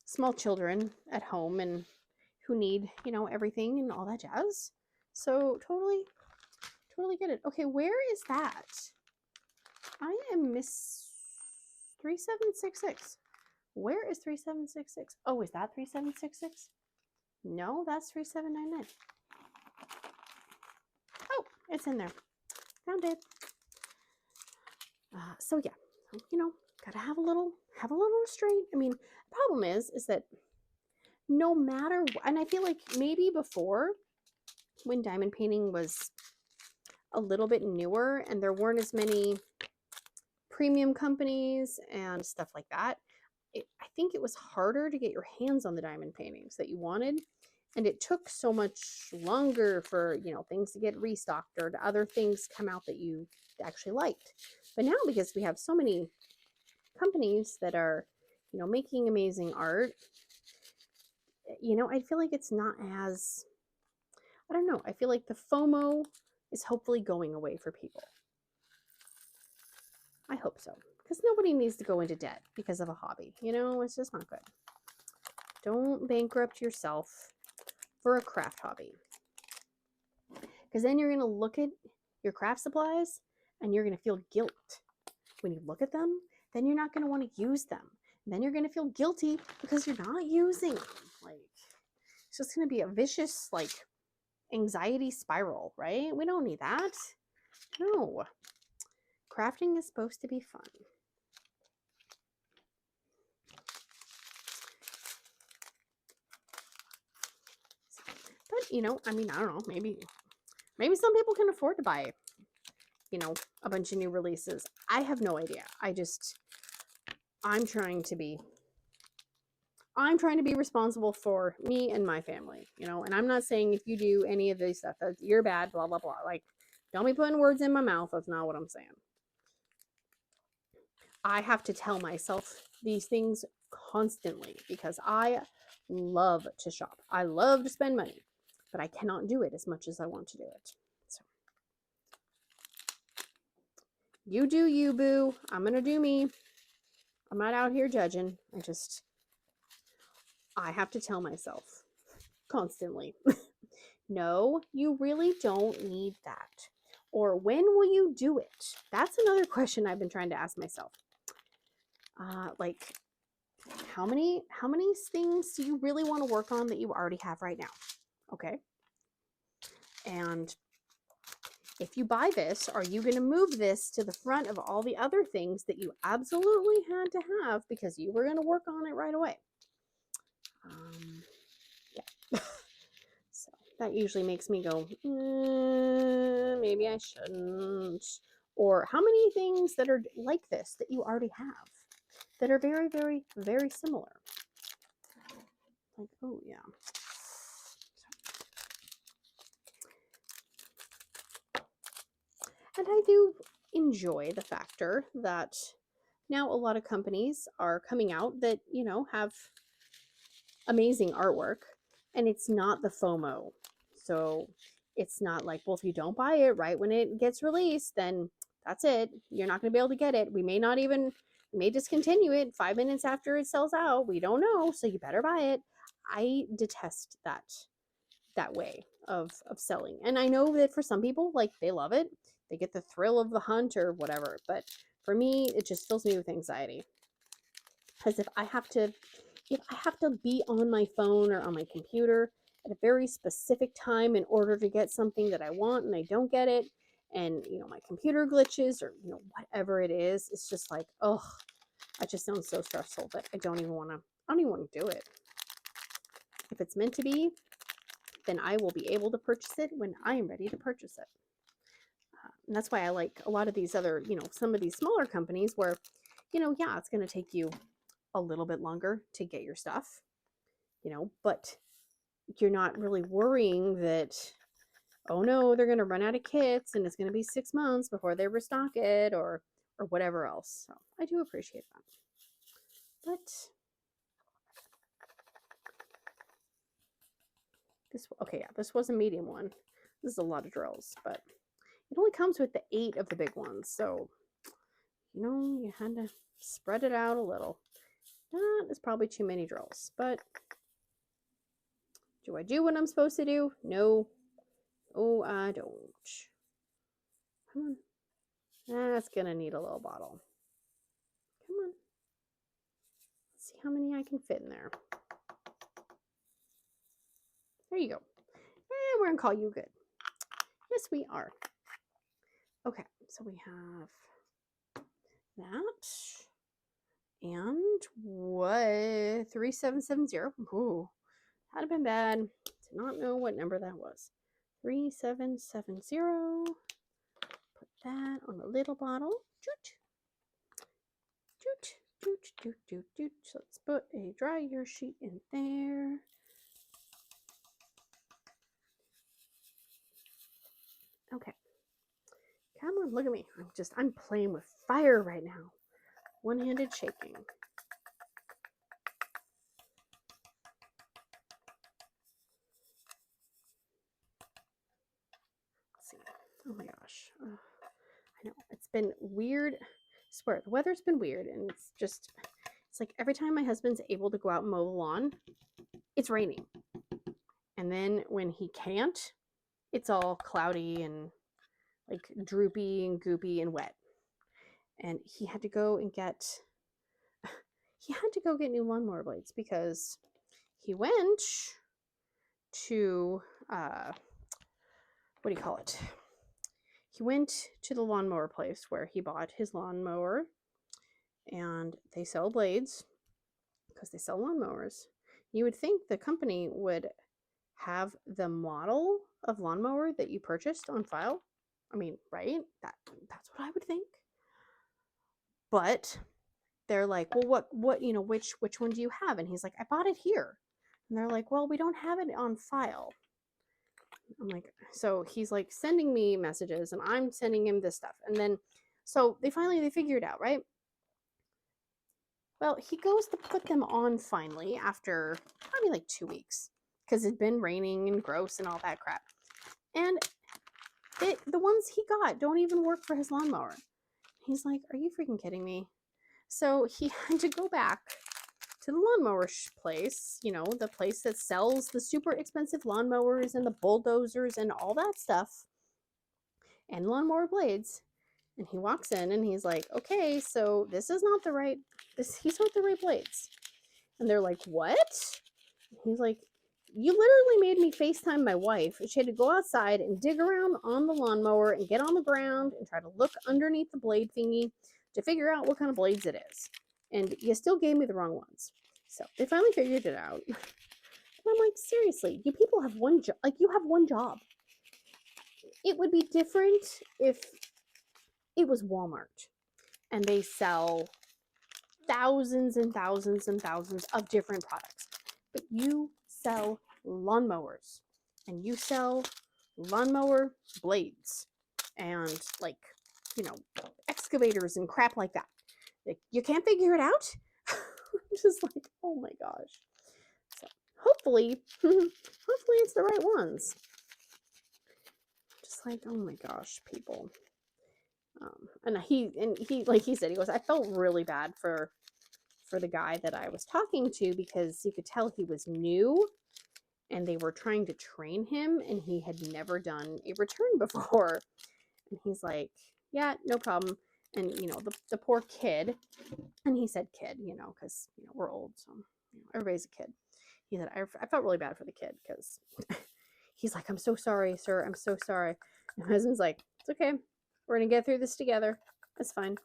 small children at home and who need, you know, everything and all that jazz. So totally get it. Okay, where is that? I am miss 3766. Where is 3766? Oh, is that 3766? No, that's 3799. Oh, it's in there. Found it. So yeah, you know, gotta have a little restraint. I mean, the problem is that no matter, and I feel like maybe before, when diamond painting was a little bit newer and there weren't as many premium companies and stuff like that, I think it was harder to get your hands on the diamond paintings that you wanted, and it took so much longer for, you know, things to get restocked or to other things come out that you actually liked. But now, because we have so many companies that are, you know, making amazing art, you know, I feel like it's not as, I don't know, I feel like the FOMO is hopefully going away for people. I hope so, because nobody needs to go into debt because of a hobby. You know, it's just not good. Don't bankrupt yourself for a craft hobby, because then you're going to look at your craft supplies and you're going to feel guilt. When you look at them, then you're not going to want to use them. And then you're going to feel guilty because you're not using them. Like, it's just going to be a vicious, like, anxiety spiral, right? We don't need that. No. Crafting is supposed to be fun. But, you know, I mean, I don't know, maybe some people can afford to buy, you know, a bunch of new releases. I have no idea. I'm trying to be responsible for me and my family, you know, and I'm not saying if you do any of this stuff, that you're bad, blah, blah, blah. Like, don't be putting words in my mouth. That's not what I'm saying. I have to tell myself these things constantly because I love to shop. I love to spend money, but I cannot do it as much as I want to do it. So you do you, boo. I'm going to do me. I'm not out here judging. I have to tell myself constantly, no, you really don't need that. Or when will you do it? That's another question I've been trying to ask myself. Like, how many things do you really want to work on that you already have right now? Okay. And if you buy this, are you going to move this to the front of all the other things that you absolutely had to have because you were going to work on it right away? Yeah. So that usually makes me go, maybe I shouldn't. Or how many things that are like this that you already have that are very, very, very similar? Like, oh yeah. And I do enjoy the factor that now a lot of companies are coming out that, you know, have amazing artwork, and it's not the FOMO. So it's not like, well, if you don't buy it right when it gets released, then that's it. You're not going to be able to get it. We may discontinue it 5 minutes after it sells out. We don't know. So you better buy it. I detest that way of selling. And I know that for some people, like, they love it. They get the thrill of the hunt or whatever. But for me, it just fills me with anxiety. Because if I have to, if I have to be on my phone or on my computer at a very specific time in order to get something that I want and I don't get it, and my computer glitches or whatever it is, it's just like, oh, I just sound so stressful that I don't even want to do it. If it's meant to be, then I will be able to purchase it when I am ready to purchase it. And that's why I like a lot of these other, some of these smaller companies where, yeah, it's going to take you a little bit longer to get your stuff, but you're not really worrying that, oh no, they're going to run out of kits and it's going to be 6 months before they restock it or whatever else. So I do appreciate that. But this was a medium one. This is a lot of drills, but it only comes with the 8 of the big ones. So, you had to spread it out a little. That is probably too many drills, but do I do what I'm supposed to do? No. Oh, I don't. Come on. That's going to need a little bottle. Come on. Let's see how many I can fit in there. There you go. And we're going to call you good. Yes, we are. Okay, so we have that. And what? 3770. Ooh, that'd have been bad to not know what number that was. 3770. Put that on a little bottle. Doot. Doot, doot, doot, doot, doot. So let's put a dryer sheet in there. Okay. Come on, look at me. I'm playing with fire right now. One-handed shaking. Let's see. Oh my gosh. I know. It's been weird. I swear, the weather's been weird, and it's like every time my husband's able to go out and mow the lawn, it's raining. And then when he can't, it's all cloudy and like droopy and goopy and wet. And he had to go get new lawnmower blades because he went to what do you call it? He went to the lawnmower place where he bought his lawnmower, and they sell blades because they sell lawnmowers. You would think the company would have the model of lawnmower that you purchased on file. I mean, right? That's what I would think. But they're like, well, which one do you have? And he's like, I bought it here. And they're like, well, we don't have it on file. I'm like, so he's like sending me messages and I'm sending him this stuff. And then, so they figure it out, right? Well, he goes to put them on finally after probably like 2 weeks because it's been raining and gross and all that crap. And the ones he got don't even work for his lawnmower. He's like, are you freaking kidding me? So he had to go back to the lawnmower place, the place that sells the super expensive lawnmowers and the bulldozers and all that stuff and lawnmower blades. And he walks in and he's like, okay, so these are not the right blades. And they're like, what? And he's like, you literally made me FaceTime my wife. She had to go outside and dig around on the lawnmower and get on the ground and try to look underneath the blade thingy to figure out what kind of blades it is. And you still gave me the wrong ones. So they finally figured it out. And I'm like, seriously, you people have one job. Like, you have one job. It would be different if it was Walmart and they sell thousands and thousands and thousands of different products. But you sell lawnmowers and you sell lawnmower blades and excavators and crap like that. Like, you can't figure it out? I'm just like, oh my gosh. So hopefully it's the right ones. Just like, oh my gosh, people. And he like he said, he goes, I felt really bad for the guy that I was talking to because you could tell he was new and they were trying to train him and he had never done a return before. And he's like, yeah, no problem. And the poor kid, and he said kid, because we're old, so everybody's a kid. He said, I felt really bad for the kid because he's like, I'm so sorry, sir. I'm so sorry. And my husband's like, it's okay. We're going to get through this together. It's fine.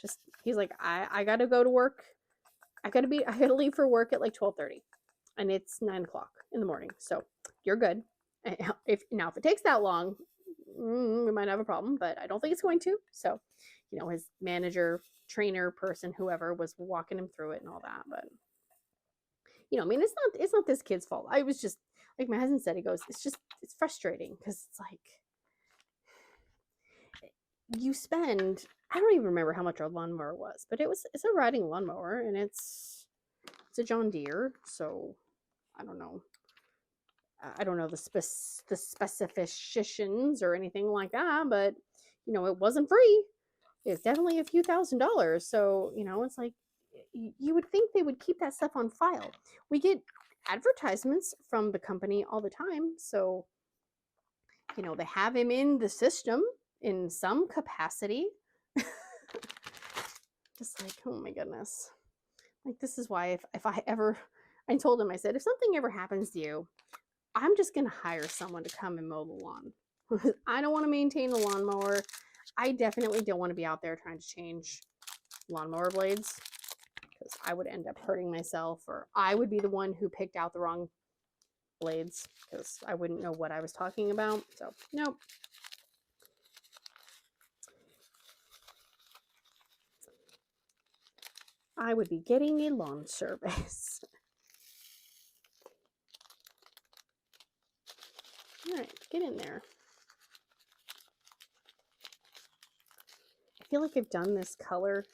Just, he's like, I got to go to work. I got to leave for work at like 12:30 and it's 9 o'clock in the morning. So you're good. If it takes that long, we might have a problem, but I don't think it's going to. So, you know, his manager, trainer person, whoever was walking him through it and all that. But, you know, I mean, it's not this kid's fault. I was just, like my husband said, he goes, it's frustrating because it's like, you spend, I don't even remember how much our lawnmower was, but it's a riding lawnmower and it's a John Deere. So I don't know the specifications or anything like that, but you know, it wasn't free. It's definitely a few $1,000s. So, you know, it's like, you would think they would keep that stuff on file. We get advertisements from the company all the time. So, you know, they have him in the system in some capacity. Just like, oh my goodness. Like, this is why if I told him, I said, if something ever happens to you, I'm just going to hire someone to come and mow the lawn. I don't want to maintain the lawnmower. I definitely don't want to be out there trying to change lawnmower blades because I would end up hurting myself, or I would be the one who picked out the wrong blades because I wouldn't know what I was talking about. So, nope. I would be getting a lawn service. All right, get in there. I feel like I've done this color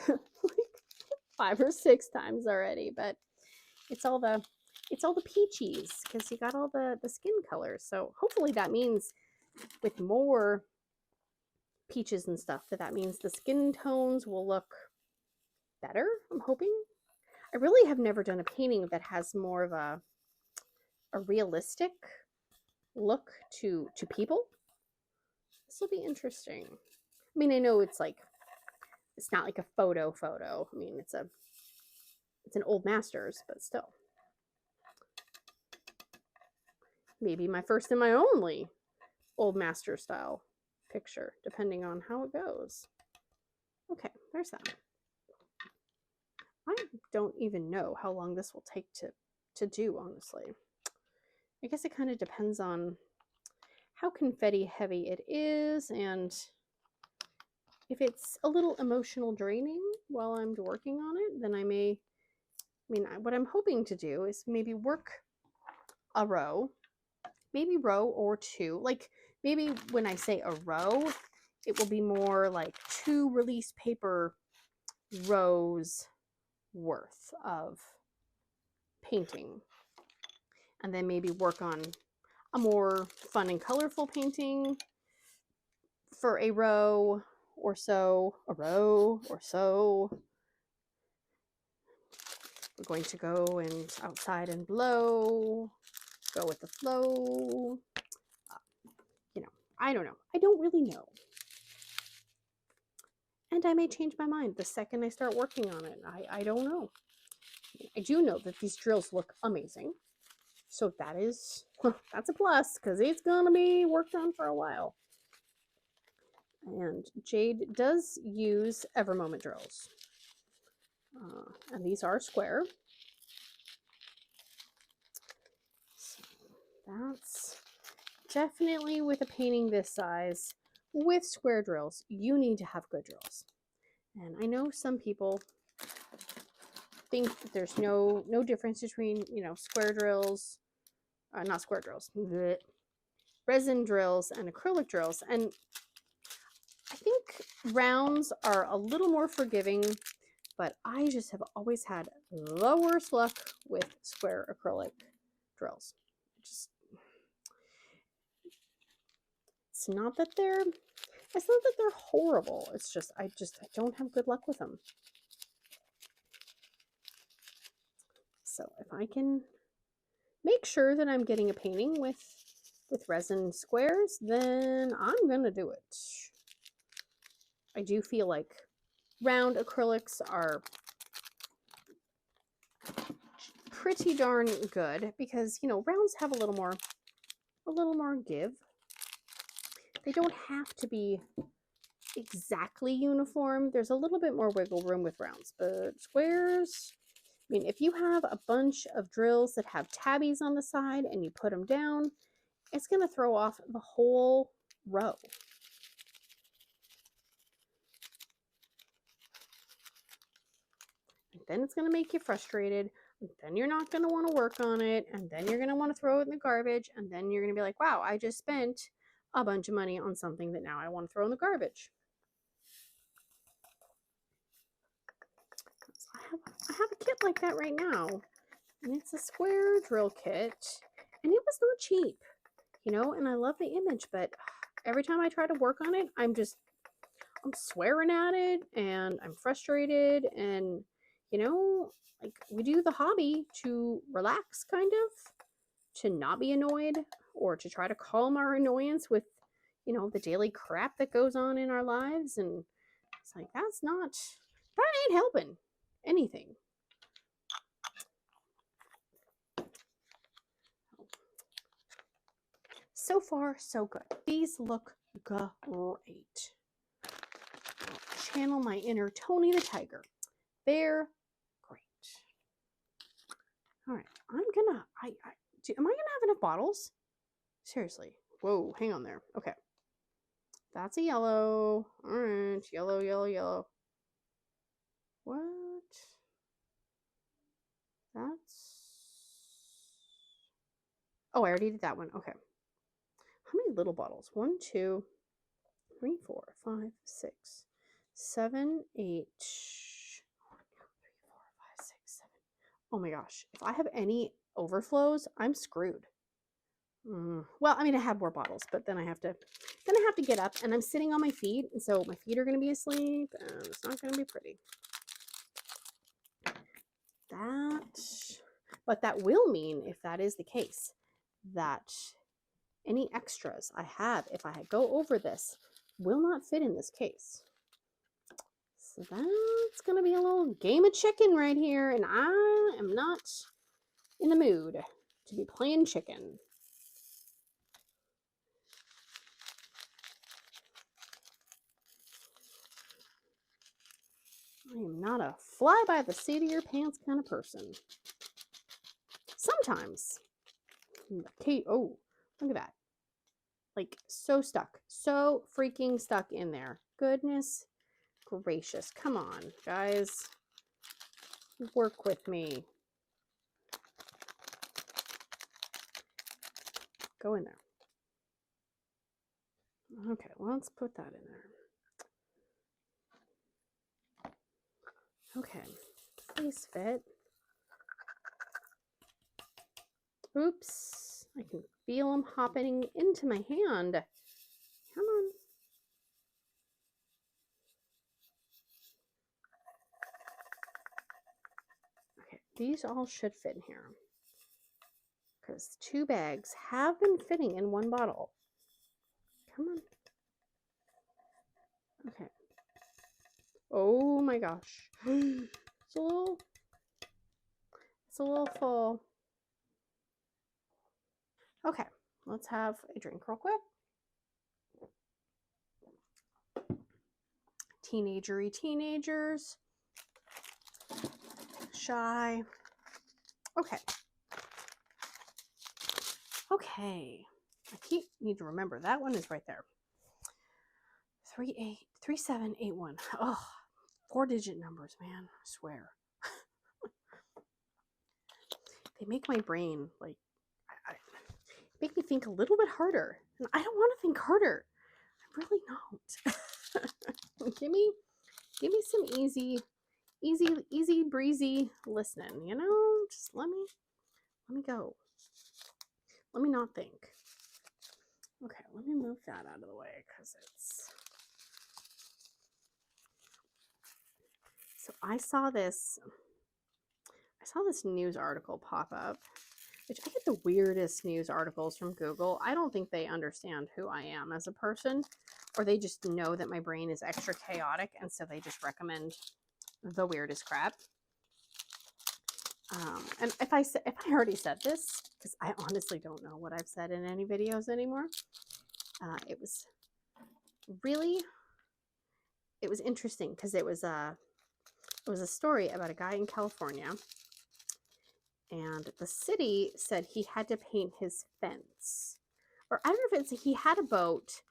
like 5 or 6 times already, but it's all the peachies because you got all the skin colors. So hopefully that means with more peaches and stuff that means the skin tones will look better. I'm hoping. I really have never done a painting that has more of a realistic look to people. This will be interesting. I mean, I know it's not like a photo. I mean, it's an old masters, but still. Maybe my first and my only old master style picture, depending on how it goes. Okay, there's that. I don't even know how long this will take to do, honestly. I guess it kind of depends on how confetti heavy it is and if it's a little emotional draining while I'm working on it, then what I'm hoping to do is maybe work a row, maybe row or 2. Like maybe when I say a row, it will be more like 2 release paper rows worth of painting. And then maybe work on a more fun and colorful painting for a row or so. We're going to go and outside and blow, go with the flow. You know, I don't know. I don't really know. And I may change my mind the second I start working on it. I don't know. I do know that these drills look amazing. So that's a plus because it's going to be worked on for a while. And Jade does use Evermoment drills. And these are square. So that's definitely with a painting this size, with square drills, you need to have good drills. And I know some people think that there's no difference between, you know, square drills, not square drills, resin drills and acrylic drills. And I think rounds are a little more forgiving, but I just have always had the worst luck with square acrylic drills. It's not that they're horrible. It's just I don't have good luck with them. So if I can make sure that I'm getting a painting with resin squares, then I'm gonna do it. I do feel like round acrylics are pretty darn good because, you know, rounds have a little more give. They don't have to be exactly uniform. There's a little bit more wiggle room with rounds, but squares, I mean, if you have a bunch of drills that have tabbies on the side and you put them down, it's going to throw off the whole row. And then it's going to make you frustrated. And then you're not going to want to work on it. And then you're going to want to throw it in the garbage. And then you're going to be like, wow, I just spent a bunch of money on something that now I want to throw in the garbage. I have a kit like that right now. And it's a square drill kit. And it was not cheap, you know, and I love the image, but every time I try to work on it, I'm swearing at it and I'm frustrated. And, you know, like, we do the hobby to relax, kind of, to not be annoyed, or to try to calm our annoyance with, you know, the daily crap that goes on in our lives. And it's like, that ain't helping anything. So far, so good. These look great. I'll channel my inner Tony the Tiger. They're great. All right, am I gonna have enough bottles? Seriously. Whoa, hang on there. Okay. That's a yellow. All right, yellow, yellow, yellow. What? Oh, I already did that one. Okay. How many little bottles? 1, 2, 3, 4, 5, 6, 7, 8. 1, 2, 3, 4, 5, 6, 7. Oh my gosh. If I have any overflows, I'm screwed. Well, I mean, I have more bottles, but then I have to get up, and I'm sitting on my feet, and so my feet are going to be asleep, and it's not going to be pretty. But that will mean, if that is the case, that any extras I have, if I go over this, will not fit in this case. So that's going to be a little game of chicken right here, and I am not in the mood to be playing chicken. I am not a fly by the seat of your pants kind of person. Sometimes. Kate, oh, look at that. Like, so stuck. So freaking stuck in there. Goodness gracious. Come on, guys. Work with me. Go in there. Okay, well, let's put that in there. Okay, please fit. Oops, I can feel them hopping into my hand. Come on. Okay, these all should fit in here, because 2 bags have been fitting in 1 bottle. Come on. Okay. Oh my gosh. It's a little full. Okay, let's have a drink real quick. Teenagers. Shy. Okay. I need to remember that one is right there. 3781. Oh, 4-digit numbers, man. I swear. They make my brain, like, make me think a little bit harder. And I don't want to think harder. I really don't. give me some easy breezy listening, you know? Just let me go. Let me not think. Okay, let me move that out of the way, because it's... So I saw this news article pop up, which I get the weirdest news articles from Google. I don't think they understand who I am as a person, or they just know that my brain is extra chaotic, and so they just recommend the weirdest crap. And if I already said this, because I honestly don't know what I've said in any videos anymore, it was interesting because it was a story about a guy in California, and the city said he had to paint his fence, or I don't know if it's he had a boat,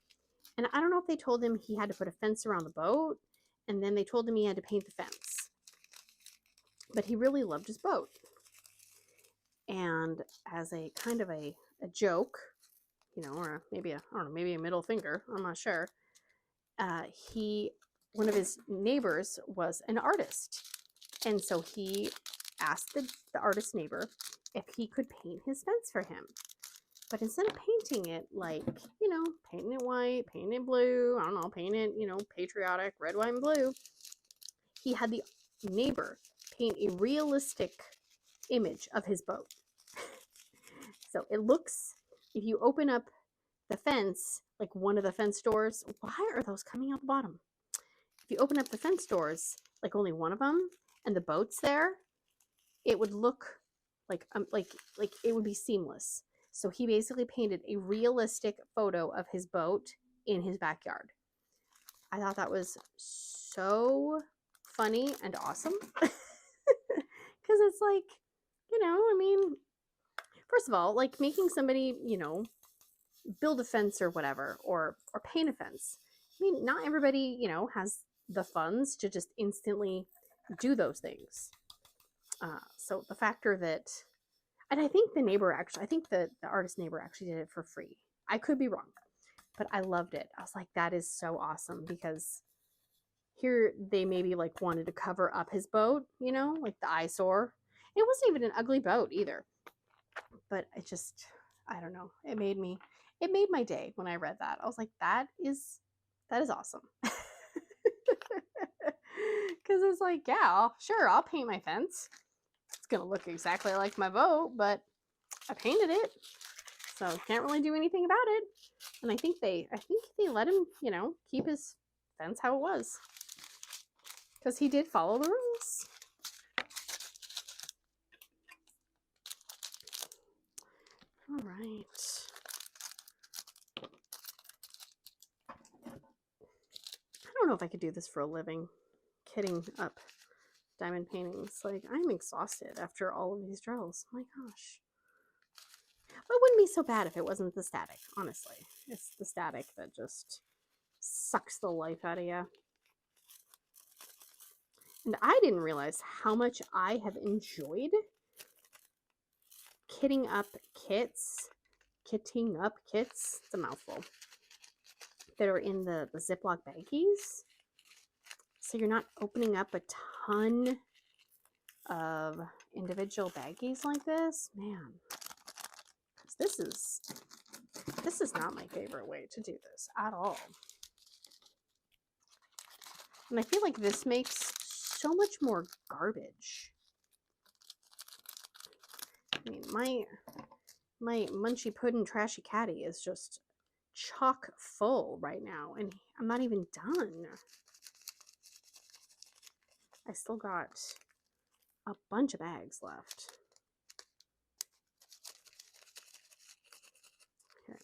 and I don't know if they told him he had to put a fence around the boat, and then they told him he had to paint the fence, but he really loved his boat. And as a kind of a joke, you know, or maybe I don't know, maybe a middle finger, I'm not sure. One of his neighbors was an artist, and so he asked the artist neighbor if he could paint his fence for him. But instead of painting it like, you know, painting it white, painting it blue, I don't know, paint it, you know, patriotic, red, white, and blue, he had the neighbor paint a realistic image of his boat. So it looks, if you open up the fence, like one of the fence doors, why are those coming out the bottom? If you open up the fence doors, like only one of them, and the boat's there, it would look like it would be seamless. So he basically painted a realistic photo of his boat in his backyard. I thought that was so funny and awesome. Because it's like, you know, I mean, first of all, like making somebody, you know, build a fence or whatever, or paint a fence. I mean, not everybody, you know, has the funds to just instantly do those things. So the factor that, and I think the neighbor actually, I think the artist neighbor actually did it for free. I could be wrong, but I loved it. I was like, that is so awesome, because here they maybe like wanted to cover up his boat, you know, like the eyesore. It wasn't even an ugly boat either, but it just, I don't know. It made my day when I read that. I was like, that is awesome. Because it's like, yeah, sure, I'll paint my fence. It's gonna look exactly like my boat, but I painted it, so can't really do anything about it. And I think they let him, you know, keep his fence how it was, because he did follow the rules. All right. I don't know if I could do this for a living, kitting up diamond paintings. Like, I'm exhausted after all of these drills. My gosh. But it wouldn't be so bad if it wasn't the static, honestly. It's the static that just sucks the life out of you. And I didn't realize how much I have enjoyed kitting up kits. It's a mouthful. That are in the Ziploc baggies. So you're not opening up a ton of individual baggies like this. Man, this is not my favorite way to do this at all. And I feel like this makes so much more garbage. I mean, my munchy puddin' trashy catty is just chock full right now, and I'm not even done. I still got a bunch of bags left. Okay.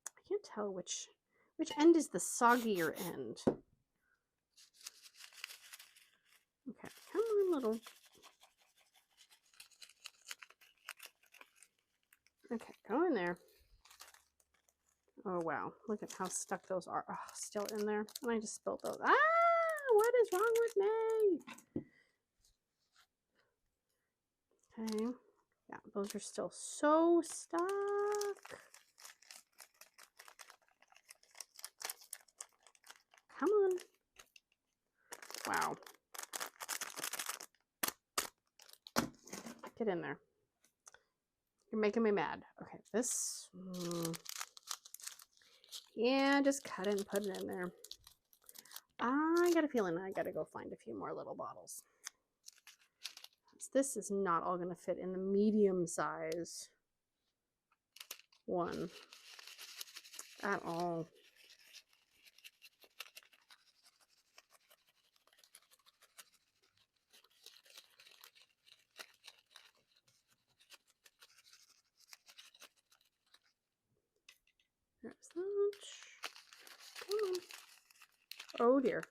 I can't tell which end is the soggier end. Okay, come on, little. Okay, go in there. Oh, wow. Look at how stuck those are. Oh, still in there. And I just spilled those. Ah, what is wrong with me? Okay. Yeah, those are still so stuck. Come on. Wow. Get in there. You're making me mad. Okay, this. Yeah, just cut it and put it in there. I got a feeling I got to go find a few more little bottles. This is not all going to fit in the medium size one at all. Oh dear.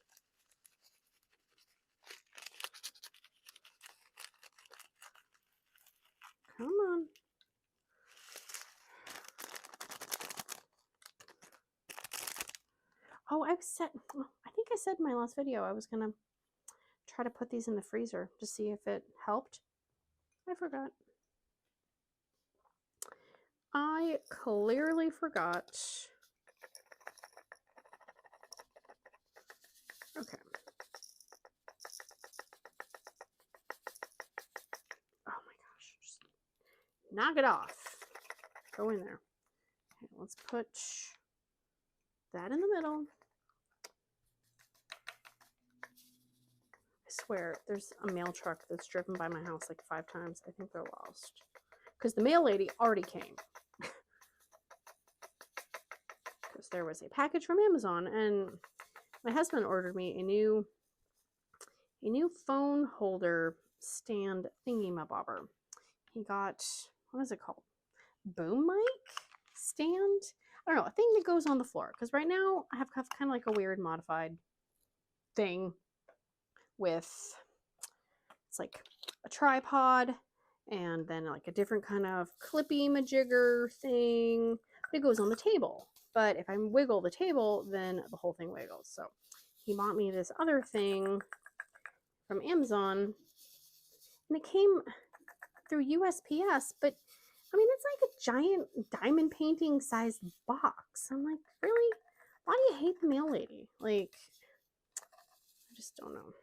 Come on. Oh, I think I said in my last video I was going to try to put these in the freezer to see if it helped. I forgot. I clearly forgot. Okay. Oh my gosh. Just knock it off. Go in there. Okay, let's put that in the middle. I swear, there's a mail truck that's driven by my house like 5 times. I think they're lost. Because the mail lady already came. Because there was a package from Amazon, and my husband ordered me a new phone holder stand thingy-mabobber. He got, what is it called? Boom mic stand? I don't know, a thing that goes on the floor. Because right now I have kind of like a weird modified thing with, it's like a tripod and then like a different kind of clippy majigger thing. But it goes on the table. But if I wiggle the table, then the whole thing wiggles. So he bought me this other thing from Amazon, and it came through USPS, but I mean, it's like a giant diamond painting sized box. I'm like, really? Why do you hate the mail lady? Like, I just don't know.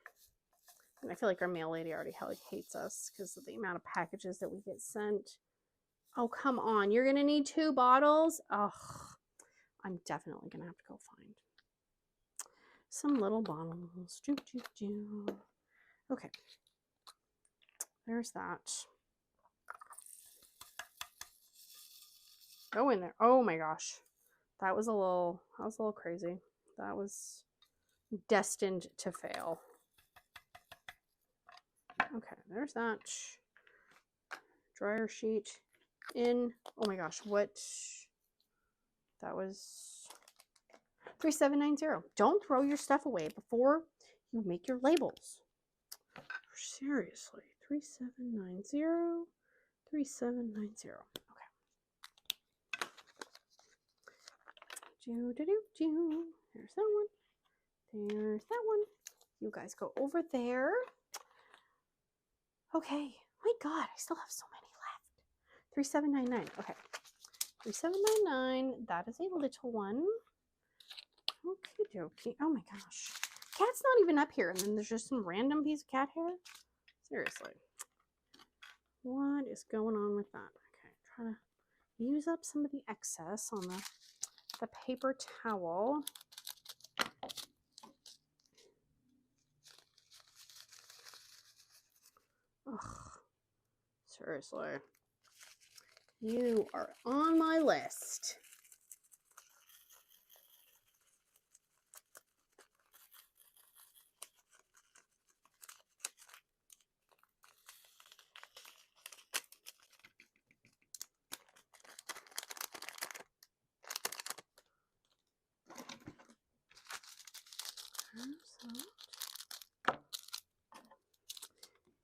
And I feel like our mail lady already hates us because of the amount of packages that we get sent. Oh, come on. You're going to need 2 bottles? Ugh. I'm definitely going to have to go find some little bottles. Okay. There's that. Go in there. Oh my gosh. That was a little crazy. That was destined to fail. Okay, there's that. Dryer sheet in. Oh my gosh, what? That was 3790. Don't throw your stuff away before you make your labels. Seriously. 3790. 3790. Okay. There's that one. There's that one. You guys go over there. Okay. My God, I still have so many left. 3799. Okay. 3799. That is a little one. Okie dokie. Oh my gosh. Cat's not even up here. And then there's just some random piece of cat hair. Seriously. What is going on with that? Okay. Try to use up some of the excess on the paper towel. Ugh. Seriously. You are on my list.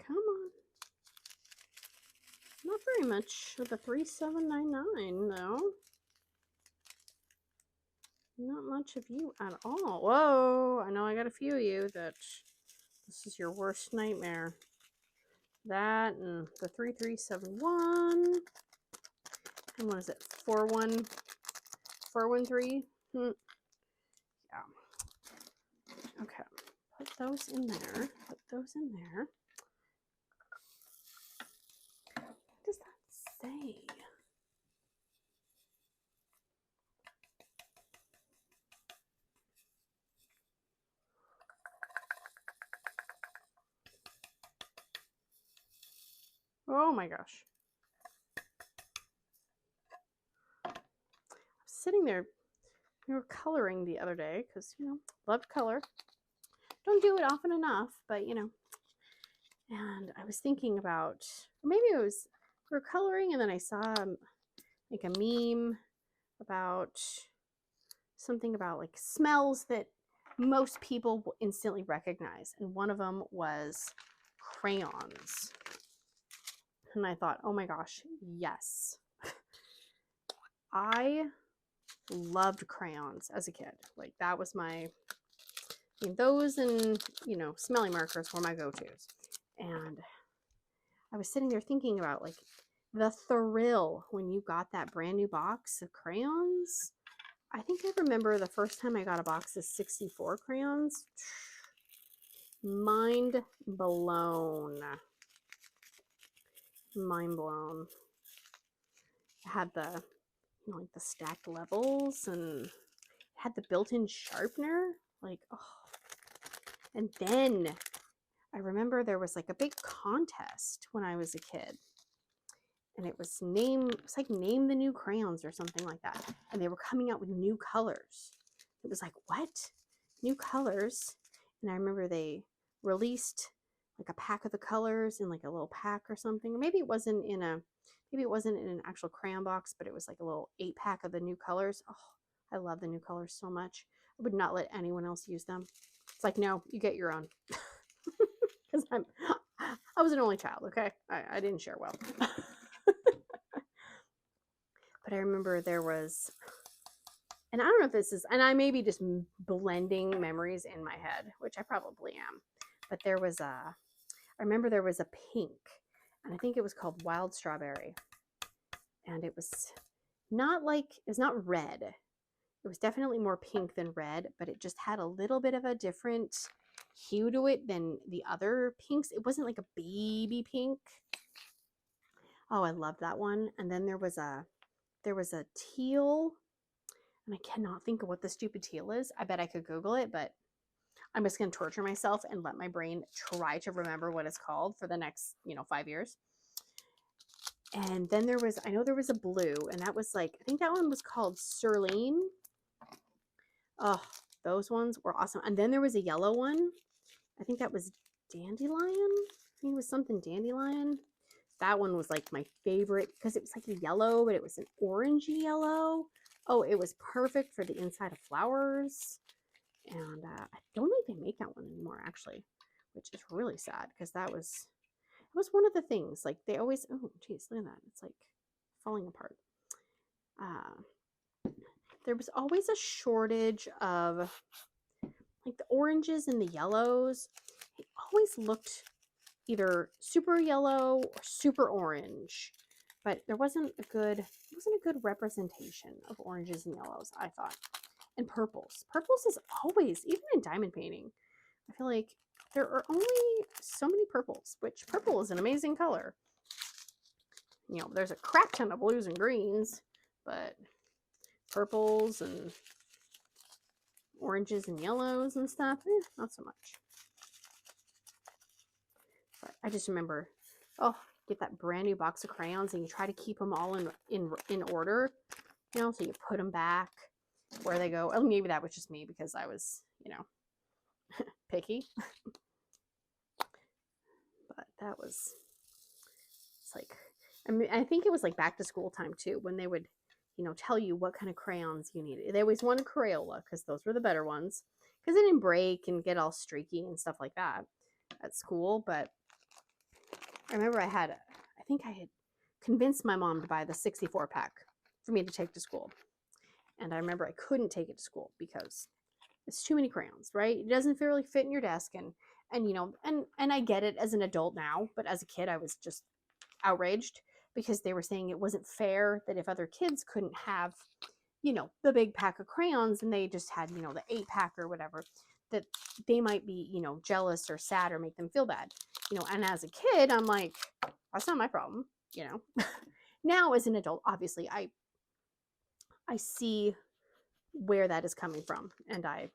Come on. Not very much of the 3799 though. Not much of you at all. Whoa, I know I got a few of you that this is your worst nightmare. That and the 3371. And what is it? 413? Yeah. Okay. Put those in there. Put those in there. What does that say? Oh my gosh. I was sitting there, we were coloring the other day because, you know, love to color. Don't do it often enough, but, you know. And I was thinking about, or maybe it was, we were coloring and then I saw like a meme about something about like smells that most people will instantly recognize. And one of them was crayons. And I thought, oh my gosh, yes. I loved crayons as a kid. Like that was my, I mean, those and, you know, smelly markers were my go-tos. And I was sitting there thinking about like the thrill when you got that brand new box of crayons. I think I remember the first time I got a box of 64 crayons. Mind blown. Mind blown. It had the, you know, like the stacked levels, and it had the built-in sharpener. Like, oh. And then I remember there was like a big contest when I was a kid. And it was like name the new crayons or something like that. And they were coming out with new colors. It was like, what? New colors? And I remember they released like a pack of the colors in like a little pack or something. Or maybe it wasn't in an actual crayon box, but it was like a little 8-pack of the new colors. Oh, I love the new colors so much. I would not let anyone else use them. It's like, no, you get your own. Because I was an only child, okay? I didn't share well. But I remember there was, and I don't know if this is, and I may be just blending memories in my head, which I probably am. But there was I remember there was a pink, and I think it was called Wild Strawberry. And it was not red. It was definitely more pink than red, but it just had a little bit of a different hue to it than the other pinks. It wasn't like a baby pink. Oh, I loved that one. And then there was a teal, and I cannot think of what the stupid teal is. I bet I could Google it, but I'm just going to torture myself and let my brain try to remember what it's called for the next, 5 years. And then I know there was a blue, and that was like, I think that one was called Cerulean. Oh, those ones were awesome. And then there was a yellow one. I think that was Dandelion. I think it was something Dandelion. That one was like my favorite because it was like a yellow, but it was an orangey yellow. Oh, it was perfect for the inside of flowers. And I don't think they make that one anymore, actually, which is really sad because it was one of the things. Like they always, oh, geez, look at that. It's like falling apart. There was always a shortage of like the oranges and the yellows. They always looked either super yellow or super orange, but there wasn't a good representation of oranges and yellows, I thought. And purples. Purples is always, even in diamond painting, I feel like there are only so many purples, which purple is an amazing color. There's a crap ton of blues and greens, but purples and oranges and yellows and stuff, not so much. But I just remember, get that brand new box of crayons and you try to keep them all in order, so you put them back where they go. Oh, maybe that was just me because I was, picky. But it's like, I think it was like back to school time too, when they would, tell you what kind of crayons you needed. They always wanted Crayola because those were the better ones because they didn't break and get all streaky and stuff like that at school. But I remember I had convinced my mom to buy the 64 pack for me to take to school. And I remember I couldn't take it to school because it's too many crayons, right? It doesn't really fit in your desk. And I get it as an adult now, but as a kid, I was just outraged because they were saying it wasn't fair that if other kids couldn't have, the big pack of crayons and they just had, the 8-pack or whatever, that they might be, jealous or sad or make them feel bad, and as a kid, I'm like, that's not my problem, Now as an adult, obviously I see where that is coming from, and I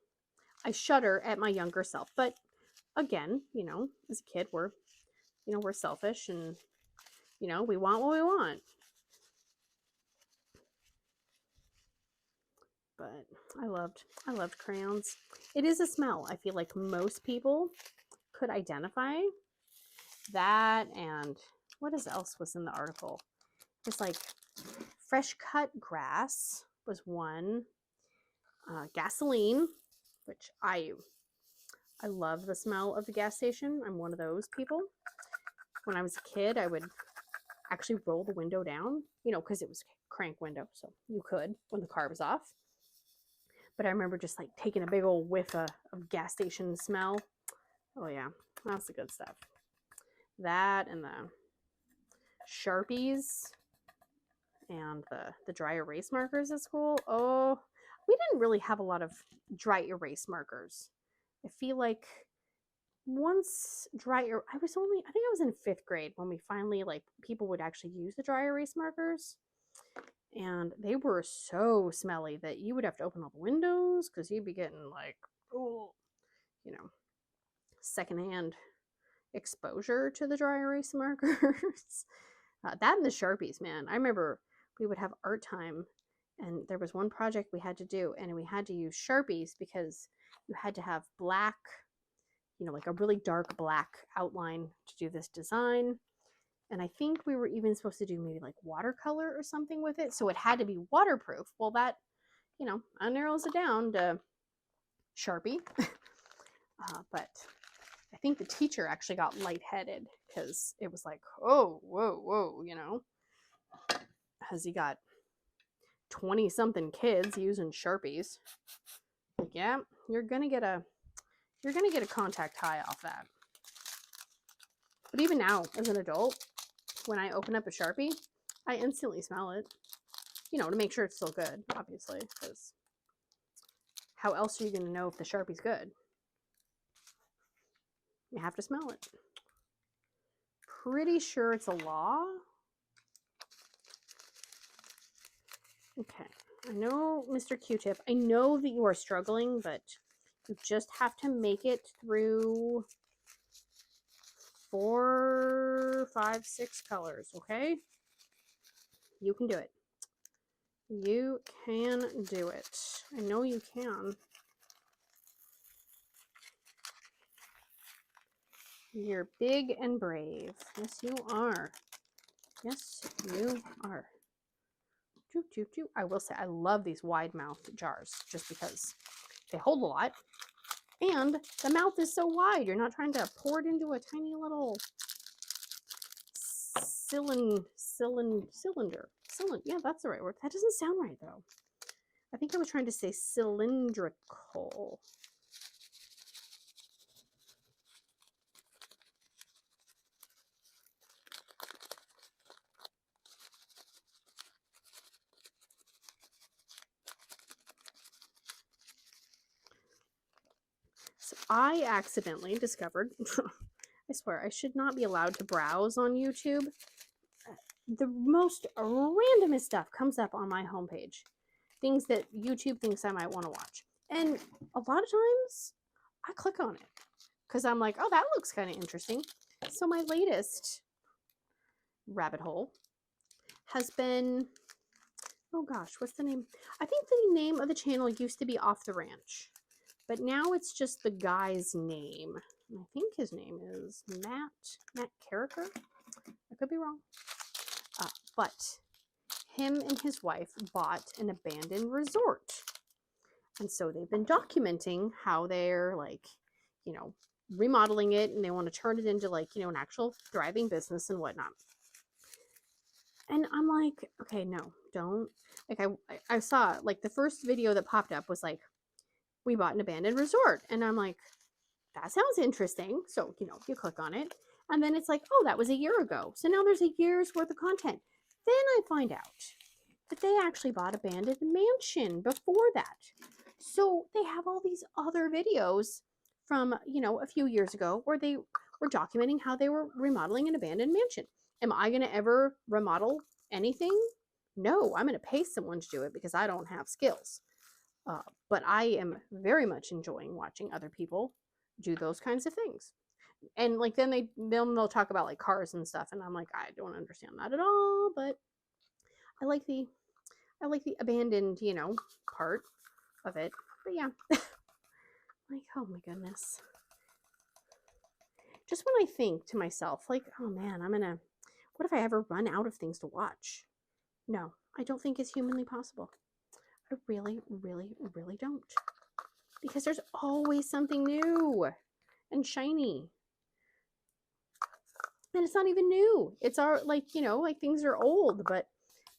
shudder at my younger self. But again, as a kid, we're selfish, and we want what we want. But I loved crayons. It is a smell. I feel like most people could identify that. And what else was in the article? Just like fresh cut grass was one. Gasoline which I love the smell of the gas station. I'm one of those people. When I was a kid, I would actually roll the window down, you know, because it was crank window, so you could when the car was off. But I remember just like taking a big old whiff of gas station smell. Oh yeah, that's the good stuff. That and the Sharpies and the dry erase markers at school. Oh, we didn't really have a lot of dry erase markers. I feel like once I think I was in 5th grade when we finally, like, people would actually use the dry erase markers. And they were so smelly that you would have to open all the windows because you'd be getting like, oh, you know, secondhand exposure to the dry erase markers. That and the Sharpies, man. I remember we would have art time and there was one project we had to do and we had to use Sharpies because you had to have black, you know, like a really dark black outline to do this design. And I think we were even supposed to do maybe like watercolor or something with it. So it had to be waterproof. Well, that, you know, narrows it down to Sharpie. But I think the teacher actually got lightheaded because it was like, oh, whoa, whoa, you know, because he got 20-something kids using Sharpies. Like, yeah, you're gonna get a contact high off that. But even now, as an adult, when I open up a Sharpie, I instantly smell it, you know, to make sure it's still good, obviously, because how else are you going to know if the Sharpie's good? You have to smell it. Pretty sure it's a law. Okay, I know, Mr. Q-Tip, I know that you are struggling, but you just have to make it through 4, 5, 6 colors, okay? You can do it. You can do it. I know you can. You're big and brave. Yes, you are. Yes, you are. Choo, choo, choo. I will say, I love these wide-mouthed jars just because they hold a lot. And the mouth is so wide. You're not trying to pour it into a tiny little cylinder. Yeah, that's the right word. That doesn't sound right, though. I think I was trying to say cylindrical. So I accidentally discovered, I swear, I should not be allowed to browse on YouTube. The most randomest stuff comes up on my homepage. Things that YouTube thinks I might want to watch. And a lot of times, I click on it. Because I'm like, oh, that looks kind of interesting. So my latest rabbit hole has been, oh gosh, what's the name? I think the name of the channel used to be Off the Ranch. But now it's just the guy's name. I think his name is Matt Carricker. I could be wrong. But him and his wife bought an abandoned resort. And so they've been documenting how they're, like, you know, remodeling it and they want to turn it into, like, you know, an actual thriving business and whatnot. And I'm like, okay, no, don't. Like, I saw, like, the first video that popped up was like, we bought an abandoned resort. And I'm like, that sounds interesting. So, you know, you click on it. And then it's like, oh, that was a year ago. So now there's a year's worth of content. Then I find out that they actually bought abandoned mansion before that. So they have all these other videos from, you know, a few years ago where they were documenting how they were remodeling an abandoned mansion. Am I going to ever remodel anything? No, I'm going to pay someone to do it because I don't have skills. But I am very much enjoying watching other people do those kinds of things. And like then they'll talk about like cars and stuff, and I'm like, I don't understand that at all. But I like the abandoned, you know, part of it. But yeah, like, oh my goodness. Just when I think to myself, like, oh man, what if I ever run out of things to watch? No, I don't think it's humanly possible. I really, really, really don't. because there's always something new and shiny. And it's not even new. It's our, like, you know, like things are old, but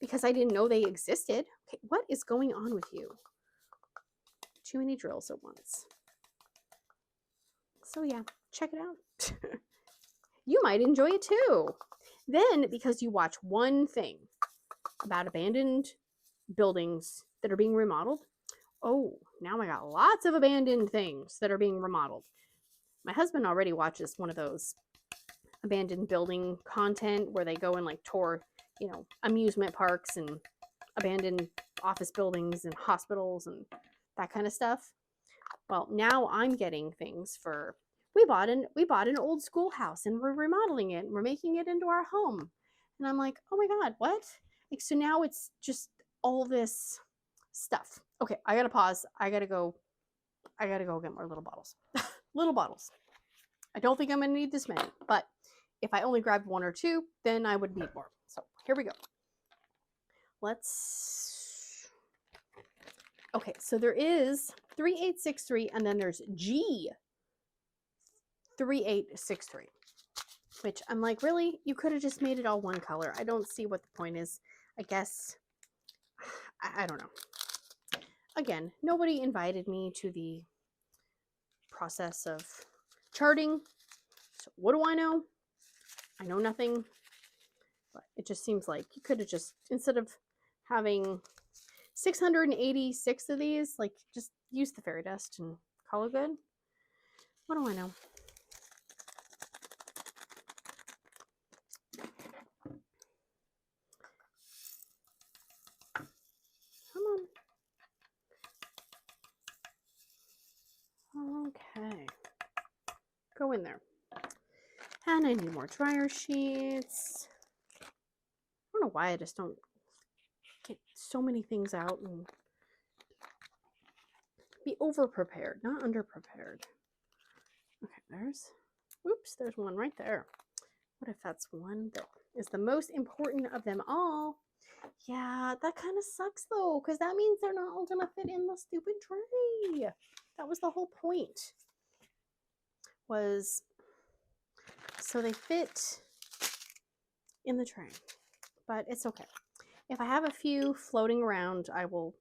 because I didn't know they existed. Okay, what is going on with you? Too many drills at once. So yeah, check it out. You might enjoy it too. Then, because you watch one thing about abandoned buildings that are being remodeled, oh, now I got lots of abandoned things that are being remodeled. My husband already watches one of those abandoned building content where they go and like tour, you know, amusement parks and abandoned office buildings and hospitals and that kind of stuff. Well, now I'm getting things for, we bought an old schoolhouse and we're remodeling it and we're making it into our home. And I'm like, oh my God, what? Like, so now it's just all this stuff. Okay, I gotta pause. I gotta go get more little bottles. Little bottles. I don't think I'm gonna need this many, but if I only grabbed one or two, then I would need more. So here we go. Okay, so there is 3863 and then there's G3863, which I'm like, really? You could have just made it all one color. I don't see what the point is. I guess, I don't know. Again, nobody invited me to the process of charting. So what do I know? I know nothing. But it just seems like you could have just, instead of having 686 of these, like just use the fairy dust and call it good. What do I know? Come on. Okay. Go in there. And I need more dryer sheets. I don't know why I just don't get so many things out and be over prepared, not under prepared. Okay, there's one right there. What if that's one that is the most important of them all? Yeah, that kind of sucks though, because that means they're not all gonna fit in the stupid tray. That was the whole point. Was so they fit in the tray, but it's okay. If I have a few floating around, I will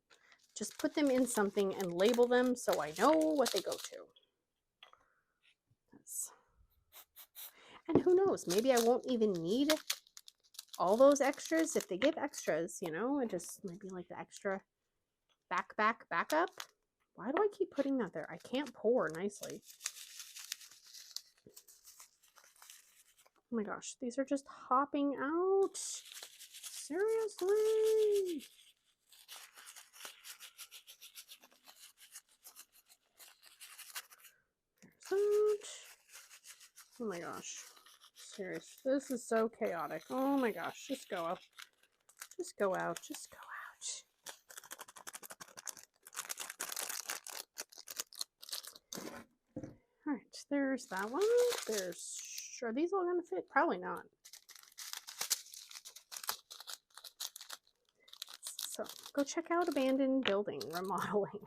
just put them in something and label them so I know what they go to. And who knows, maybe I won't even need all those extras. If they give extras, you know, it just might be like the extra backup. Why do I keep putting that there? I can't pour nicely. Oh my gosh, these are just hopping out. Seriously? There's that. Oh my gosh. Serious. This is so chaotic. Oh my gosh. Just go out. Just go out. Just go out. Alright, there's that one. Are these all gonna fit? Probably not. So go check out abandoned building remodeling.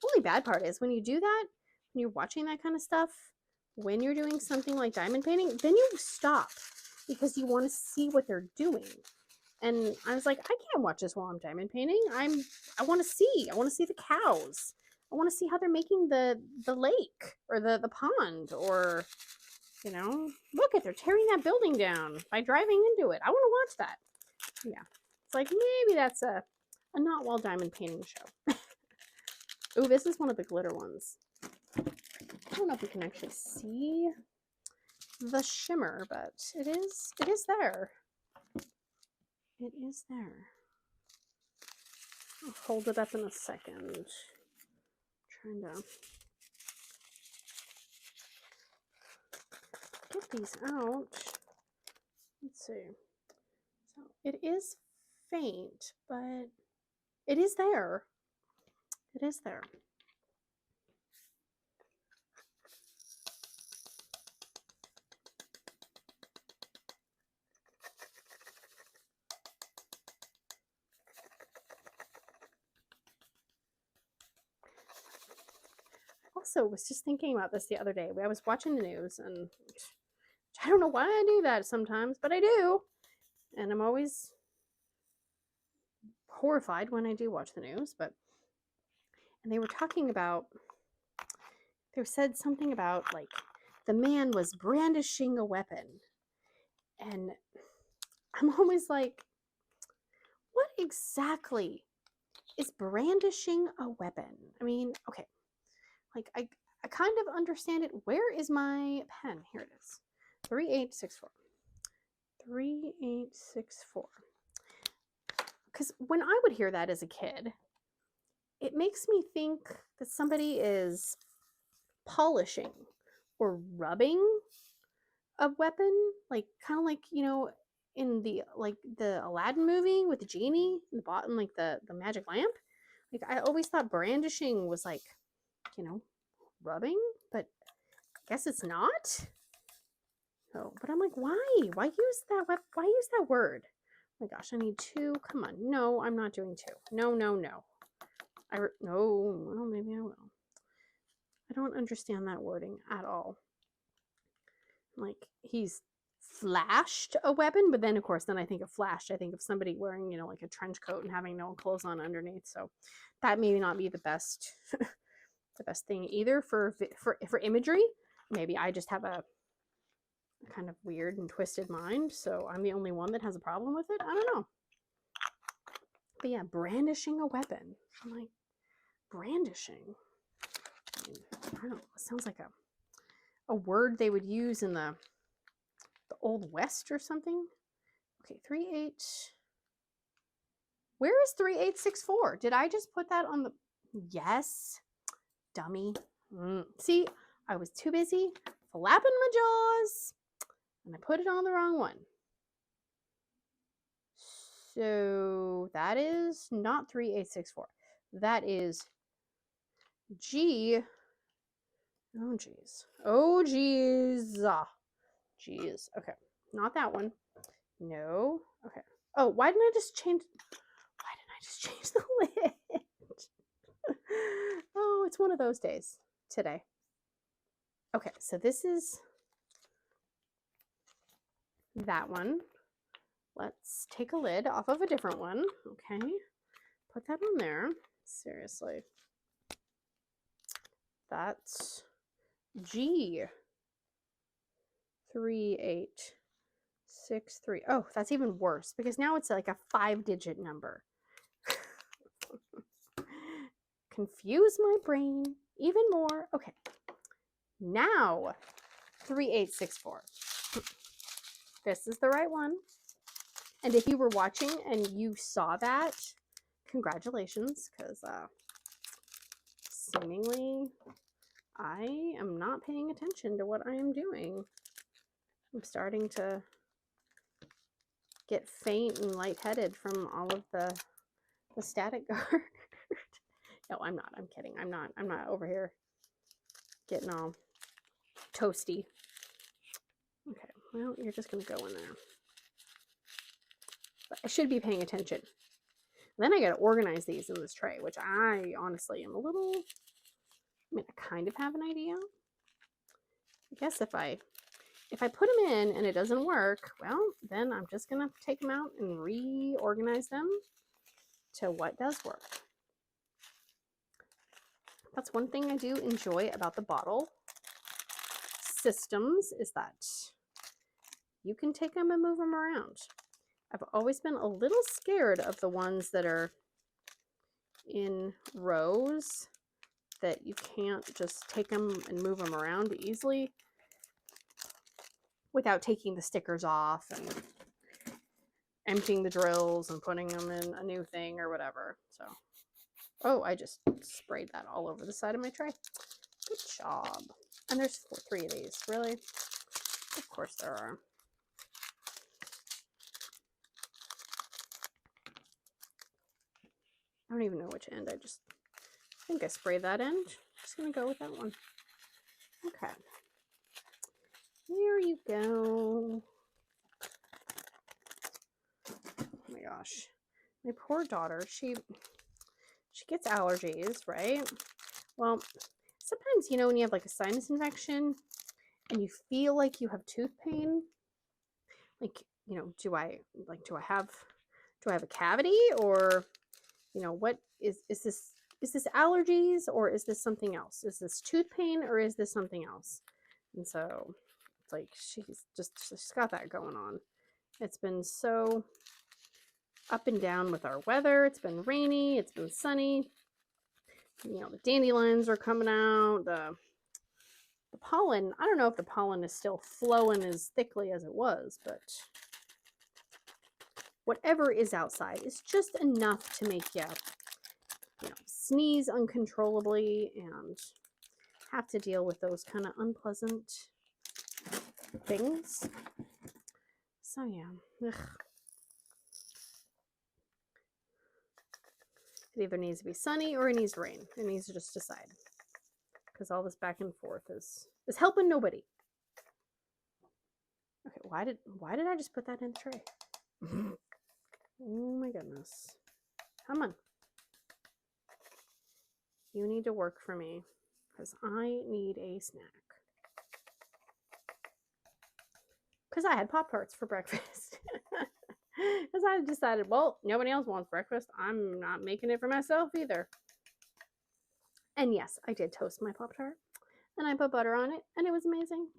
Only bad part is when you do that, when you're watching that kind of stuff, when you're doing something like diamond painting, then you stop because you want to see what they're doing. And I was like, I can't watch this while I'm diamond painting. I want to see. I want to see the cows. I want to see how they're making the lake or the pond, or, you know, look at, they're tearing that building down by driving into it. I want to watch that. Yeah. It's like, maybe that's a not while diamond painting show. Ooh, this is one of the glitter ones. I don't know if you can actually see the shimmer, but it is there. It is there. I'll hold it up in a second. Trying to get these out. Let's see. So it is faint, but it is there. It is there. also was just thinking about this the other day. I was watching the news, and I don't know why I do that sometimes, but I do. And I'm always horrified when I do watch the news. And they were talking about, they said something about like the man was brandishing a weapon. And I'm always like, what exactly is brandishing a weapon? I mean, okay, like I kind of understand it. Where is my pen? Here it is. 3864. 3864. Because when I would hear that as a kid, it makes me think that somebody is polishing or rubbing a weapon, like kind of like, you know, in the Aladdin movie with the genie in the bottom, like the magic lamp. Like I always thought brandishing was like, you know, rubbing, but I guess it's not. Oh, but I'm like, why use that word? Oh my gosh, I need 2. Come on. No, I'm not doing 2. No. No, well, maybe I will. I don't understand that wording at all. Like, he's flashed a weapon, but then of course, then I think of flashed. I think of somebody wearing, you know, like a trench coat and having no clothes on underneath. So that may not be the best, the best thing either for imagery. Maybe I just have a kind of weird and twisted mind, so I'm the only one that has a problem with it. I don't know. But yeah, brandishing a weapon. I'm like, brandishing. I don't know. It sounds like a word they would use in the Old West or something. Okay, 38. Where is 3864? Did I just put that on the... Yes. Dummy. See, I was too busy flapping my jaws, and I put it on the wrong one. So that is not 3864. That is G. Oh, geez. Oh, geez. Geez. Okay. Not that one. No. Okay. Oh, why didn't I just change the lid? Oh, it's one of those days today. Okay, so this is that one. Let's take a lid off of a different one. Okay. Put that on there. Seriously. That's G. 3863. Oh, that's even worse because now it's like a 5-digit number. Confuse my brain even more. Okay. Now 3864. This is the right one. And if you were watching and you saw that, congratulations, because seemingly I am not paying attention to what I am doing. I'm starting to get faint and lightheaded from all of the static guard. No, I'm not. I'm kidding. I'm not over here getting all toasty. Okay, well, you're just going to go in there. But I should be paying attention. Then I got to organize these in this tray, which I honestly am a little... I mean, I kind of have an idea. I guess if I put them in and it doesn't work, well, then I'm just going to take them out and reorganize them to what does work. That's one thing I do enjoy about the bottle systems is that you can take them and move them around. I've always been a little scared of the ones that are in rows that you can't just take them and move them around easily without taking the stickers off and emptying the drills and putting them in a new thing or whatever. So, oh, I just sprayed that all over the side of my tray. Good job. And there's 3 of these, really? Of course there are. I don't even know which end. I think I sprayed that end. Just gonna go with that one. Okay. There you go. Oh my gosh. My poor daughter, she gets allergies, right? Well, sometimes, you know, when you have like a sinus infection and you feel like you have tooth pain, like, you know, do I have a cavity, or, you know, what is this allergies, or is this something else? Is this tooth pain, or is this something else? And so it's like she's got that going on. It's been so up and down with our weather. It's been rainy, it's been sunny. You know, the dandelions are coming out. The pollen, I don't know if the pollen is still flowing as thickly as it was, but whatever is outside is just enough to make you, you know, sneeze uncontrollably and have to deal with those kind of unpleasant things. So yeah. Ugh. It either needs to be sunny or it needs to rain. It needs to just decide. Because all this back and forth is helping nobody. Okay, why did I just put that in the tray? Oh my goodness. Come on. You need to work for me, because I need a snack. Because I had Pop-Tarts for breakfast. Because I decided, well, nobody else wants breakfast. I'm not making it for myself either. And yes, I did toast my Pop-Tart. And I put butter on it, and it was amazing.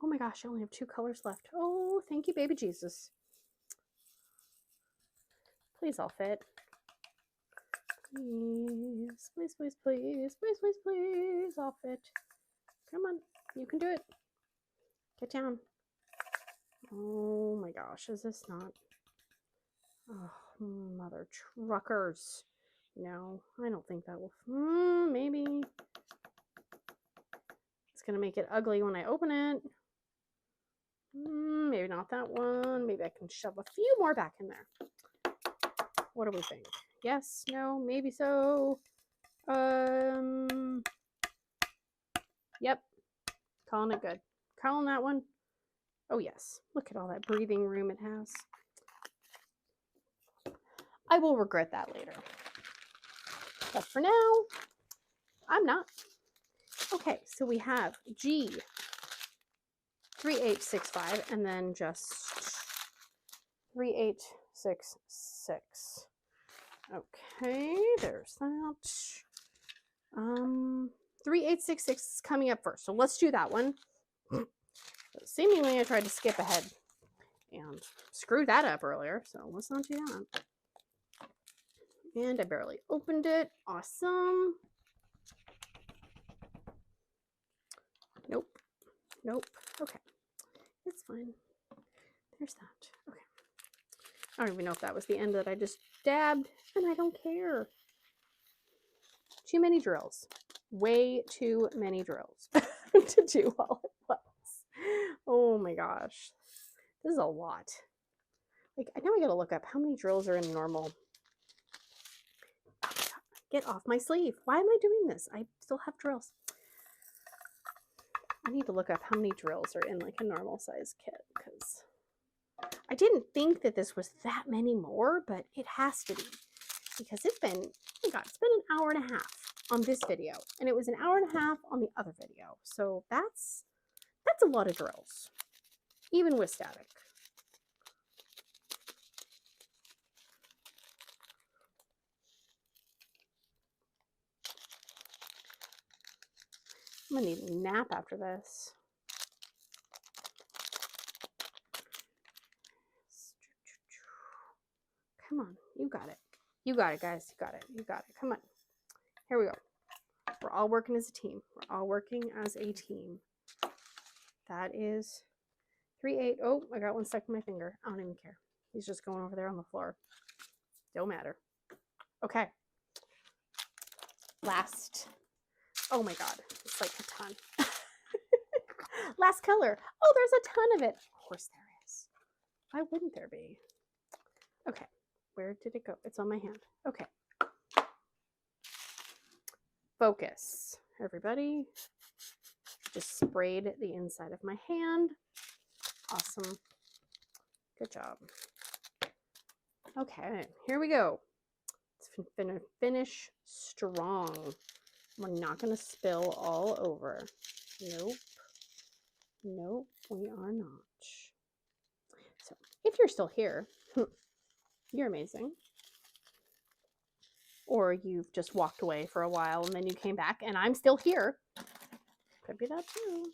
Oh my gosh, I only have 2 colors left. Oh, thank you, baby Jesus. Please all fit. Please, please, please, please, please, please, please, all fit. Come on, you can do it. Get down. Oh my gosh, is this not? Oh, mother truckers. No, I don't think that will. Maybe. It's going to make it ugly when I open it. Maybe not that one. Maybe I can shove a few more back in there. What do we think? Yes, no, maybe so. Yep. Calling it good. Calling that one. Oh yes. Look at all that breathing room it has. I will regret that later. But for now, I'm not. Okay, so we have G3865 and then just 3866. Okay, there's that. 3866 is coming up first, so let's do that one. Seemingly I tried to skip ahead and screwed that up earlier, so let's not do that. And I barely opened it. Awesome. Nope. Nope. Okay. It's fine. There's that. Okay. I don't even know if that was the end that I just dabbed, and I don't care. Too many drills. Way too many drills to do all at once. Oh my gosh. This is a lot. Like, now I gotta look up how many drills are in normal. Get off my sleeve. Why am I doing this? I still have drills. I need to look up how many drills are in like a normal size kit, because I didn't think that this was that many more, but it has to be, because it's been, oh my God, it's been an hour and a half on this video, and it was an hour and a half on the other video. So that's a lot of drills, even with static. I'm gonna need a nap after this. Come on, you got it. You got it, guys. You got it. You got it. Come on. Here we go. We're all working as a team. We're all working as a team. That is 38. Oh, I got one stuck in my finger. I don't even care. He's just going over there on the floor. Don't matter. Okay. Last. Oh my God. It's like a ton. Last color. Oh, there's a ton of it. Of course there is. Why wouldn't there be? Okay. Where did it go? It's on my hand. Okay. Focus, everybody. Just sprayed the inside of my hand. Awesome. Good job. Okay, here we go. finish strong. We're not going to spill all over. Nope. Nope, we are not. So if you're still here, you're amazing. Or you've just walked away for a while and then you came back and I'm still here. Could be that too.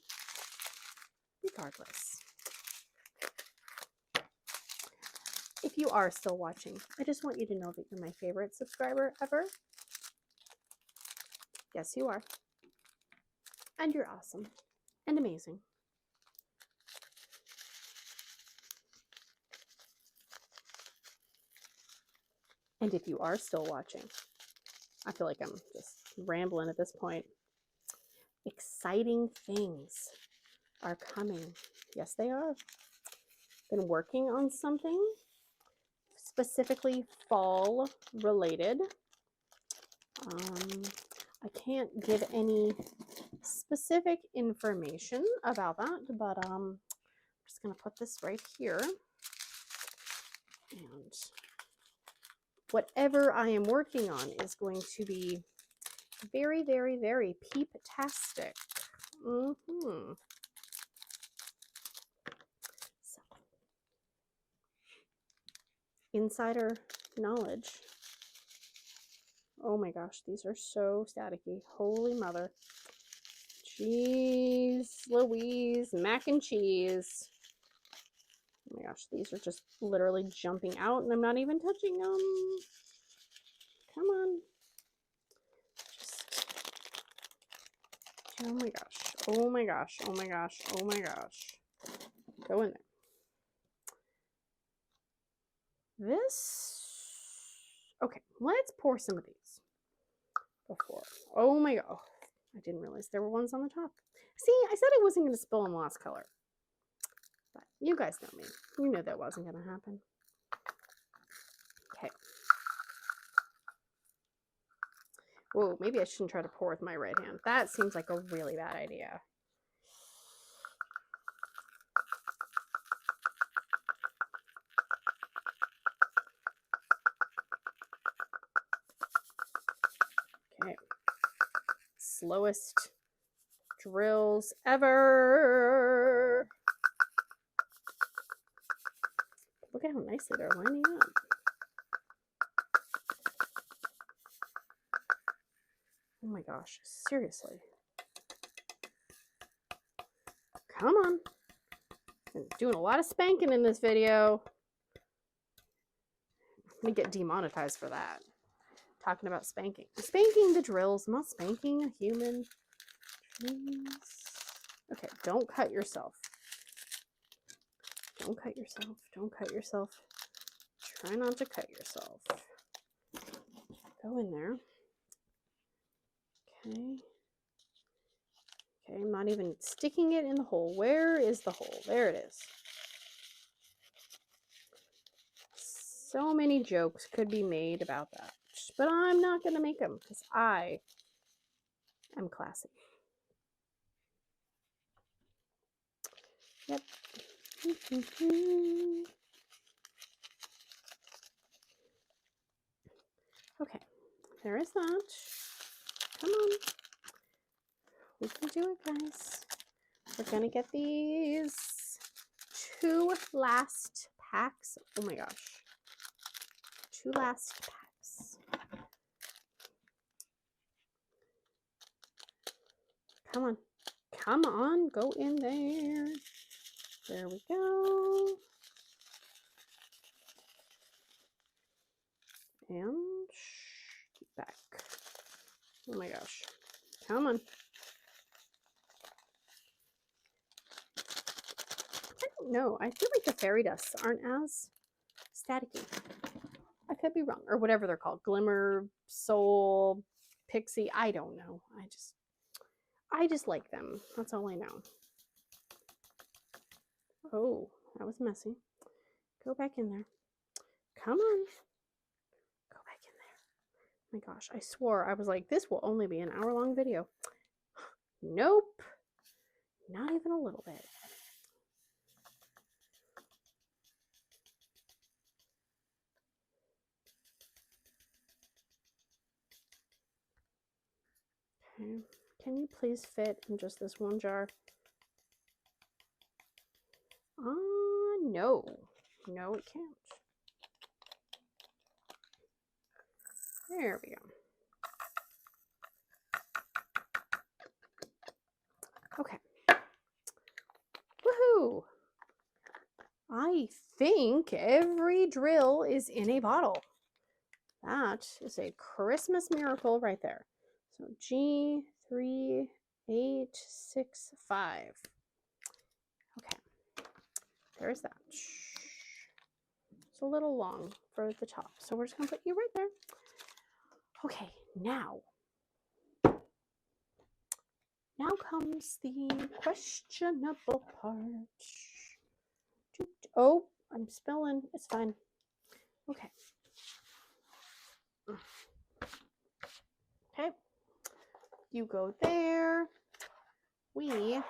Regardless. If you are still watching, I just want you to know that you're my favorite subscriber ever. Yes, you are. And you're awesome and amazing. And if you are still watching, I feel like I'm just rambling at this point. Exciting things are coming. Yes, they are. Been working on something specifically fall related. I can't give any specific information about that, but I'm just going to put this right here. And whatever I am working on is going to be very, very, very peep-tastic. So, insider knowledge. Oh my gosh, these are so staticky. Holy mother. Jeez Louise, mac and cheese. Oh my gosh, these are just literally jumping out and I'm not even touching them. Come on. Just, oh my gosh, oh my gosh, oh my gosh, oh my gosh. Go in there. This, okay, let's pour some of these before. Oh my god, I didn't realize there were ones on the top. See, I said I wasn't going to spill on lost color. But you guys know me. You knew that wasn't going to happen. Okay. Whoa, maybe I shouldn't try to pour with my right hand. That seems like a really bad idea. Okay. Slowest drills ever. Look at how nicely they're lining up. Oh my gosh, seriously. Come on. I'm doing a lot of spanking in this video. I'm gonna get demonetized for that. Talking about spanking. I'm spanking the drills. I'm not spanking a human. Okay, don't cut yourself. Don't cut yourself. Don't cut yourself. Try not to cut yourself. Go in there. Okay. Okay, I'm not even sticking it in the hole. Where is the hole? There it is. So many jokes could be made about that. But I'm not going to make them because I am classy. Yep. Okay, there is that. Come on. We can do it, guys. We're going to get these 2 last packs. Oh my gosh. 2 last packs. Come on. Come on. Go in there. There we go. And keep back. Oh my gosh. Come on. I don't know. I feel like the fairy dusts aren't as staticky. I could be wrong. Or whatever they're called. Glimmer, soul, pixie. I don't know. I just like them. That's all I know. Oh, that was messy. Go back in there. Come on. Go back in there. Oh my gosh, I swore. I was like, this will only be an hour-long video. Nope. Not even a little bit. Okay, can you please fit in just this one jar? No. No, it can't. There we go. Okay. Woohoo! I think every drill is in a bottle. That is a Christmas miracle right there. So G3865. Okay. There's that. It's a little long for the top, so we're just going to put you right there. Okay, now comes the questionable part. Oh, I'm spilling. It's fine. Okay. Okay. You go there. We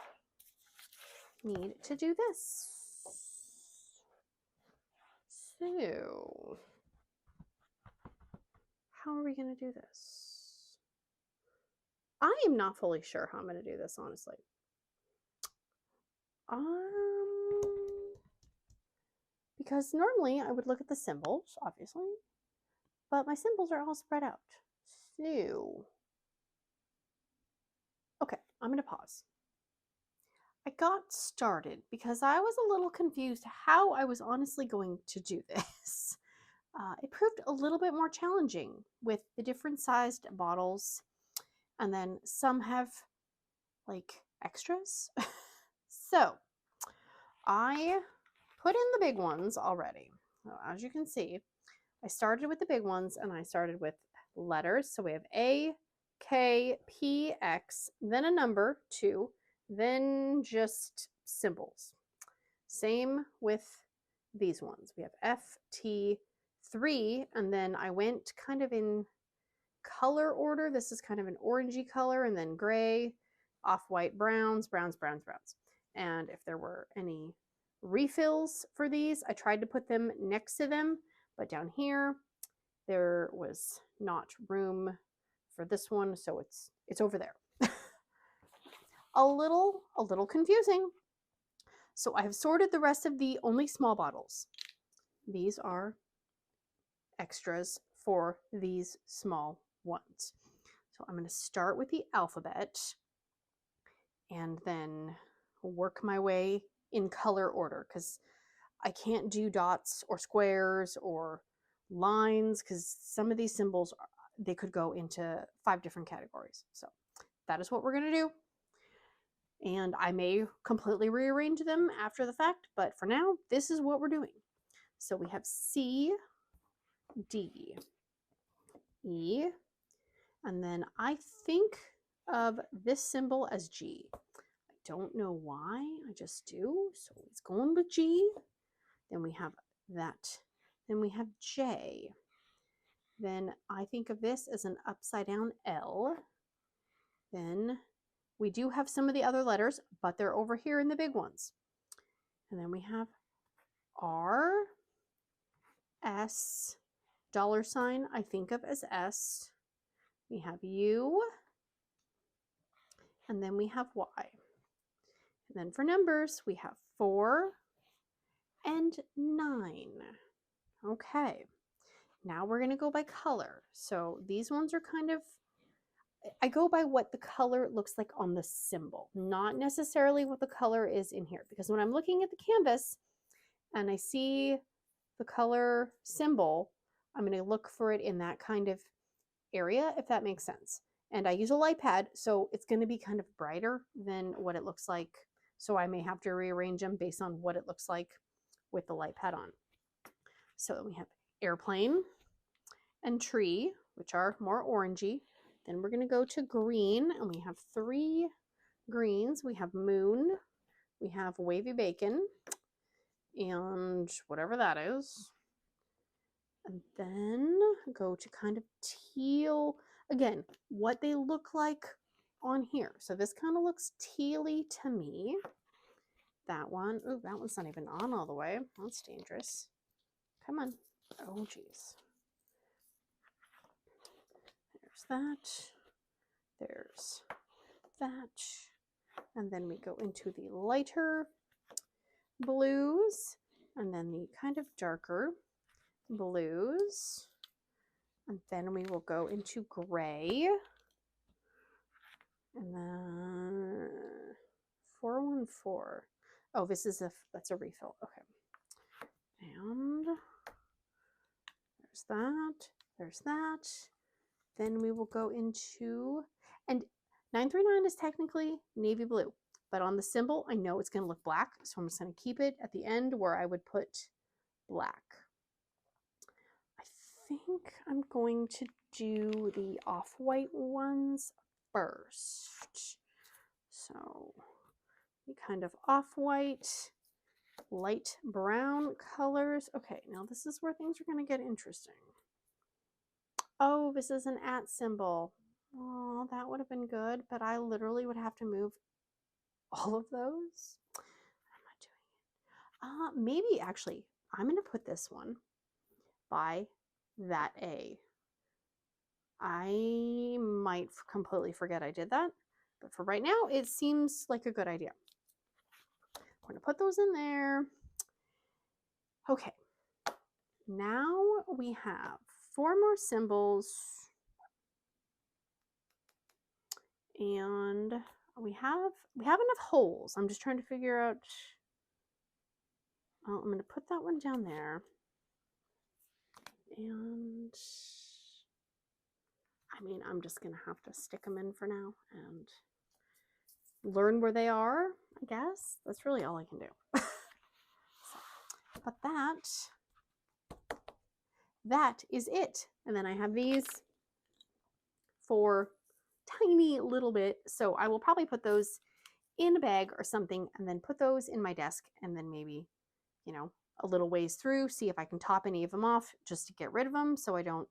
need to do this. So, how are we going to do this? I am not fully sure how I'm going to do this, honestly. Because normally I would look at the symbols, obviously, but my symbols are all spread out. So, okay, I'm going to pause. I got started because I was a little confused how I was honestly going to do this. It proved a little bit more challenging with the different sized bottles, and then some have like extras. So I put in the big ones already. So as you can see, I started with the big ones and I started with letters. So we have A, K, P, X, then a number 2, then just symbols. Same with these ones. We have F, T, 3, and then I went kind of in color order. This is kind of an orangey color, and then gray, off-white, browns, browns, browns, browns. And if there were any refills for these, I tried to put them next to them, but down here there was not room for this one, so it's over there. a little confusing. So I have sorted the rest of the only small bottles. These are extras for these small ones. So I'm going to start with the alphabet and then work my way in color order, because I can't do dots or squares or lines because some of these symbols, they could go into 5 different categories. So that is what we're going to do. And I may completely rearrange them after the fact, but for now, this is what we're doing. So we have C, D, E, and then I think of this symbol as G. I don't know why, I just do. So it's going with G. Then we have that. Then we have J. Then I think of this as an upside down L. Then we do have some of the other letters, but they're over here in the big ones. And then we have R, S, $, I think of as S. We have U, and then we have Y. And then for numbers, we have 4 and 9. Okay, now we're going to go by color. So these ones are kind of, I go by what the color looks like on the symbol, not necessarily what the color is in here. Because when I'm looking at the canvas and I see the color symbol, I'm going to look for it in that kind of area, if that makes sense. And I use a light pad, so it's going to be kind of brighter than what it looks like. So I may have to rearrange them based on what it looks like with the light pad on. So we have airplane and tree, which are more orangey. Then we're going to go to green, and we have 3 greens. We have moon, we have wavy bacon, and whatever that is. And then go to kind of teal. Again, what they look like on here. So this kind of looks tealy to me. That one, oh, that one's not even on all the way. That's dangerous. Come on. Oh, geez. There's that. There's that. And then we go into the lighter blues, and then the kind of darker blues. And then we will go into gray. And then 414. Oh, this is that's a refill. Okay. And there's that. There's that. Then we will go into, and 939 is technically navy blue, but on the symbol, I know it's going to look black. So I'm just going to keep it at the end where I would put black. I think I'm going to do the off-white ones first. So the kind of off-white, light brown colors. Okay, now this is where things are going to get interesting. Oh, this is an @ symbol. Oh, that would have been good, but I literally would have to move all of those. I'm not doing it. Maybe actually, I'm going to put this one by that A. I might completely forget I did that, but for right now, it seems like a good idea. I'm going to put those in there. Okay, now we have 4 more symbols, and we have enough holes. I'm just trying to figure out. Well, I'm going to put that one down there, and I mean, I'm just going to have to stick them in for now and learn where they are, I guess. That's really all I can do. But that is it. And then I have these for tiny little bit. So I will probably put those in a bag or something and then put those in my desk, and then maybe, you know, a little ways through, see if I can top any of them off just to get rid of them so I don't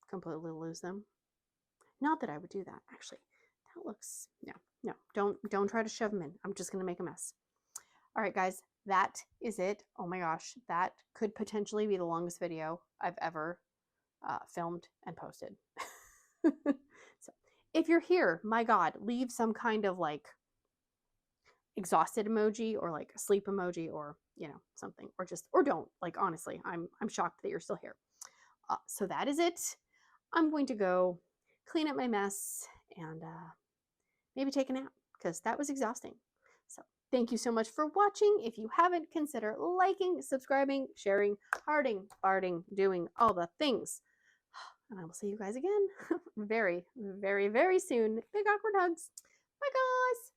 completely lose them. Not that I would do that, actually. That looks, no, don't try to shove them in. I'm just going to make a mess. All right, guys, that is it. Oh my gosh, that could potentially be the longest video I've ever filmed and posted. So if you're here, my God, leave some kind of like exhausted emoji or like a sleep emoji, or, you know, something, or don't. Like, honestly, I'm shocked that you're still here. So that is it. I'm going to go clean up my mess and maybe take a nap, because that was exhausting. So thank you so much for watching. If you haven't, consider liking, subscribing, sharing, hearting, farting, doing all the things. And I will see you guys again very, very, very soon. Big awkward hugs. Bye, guys.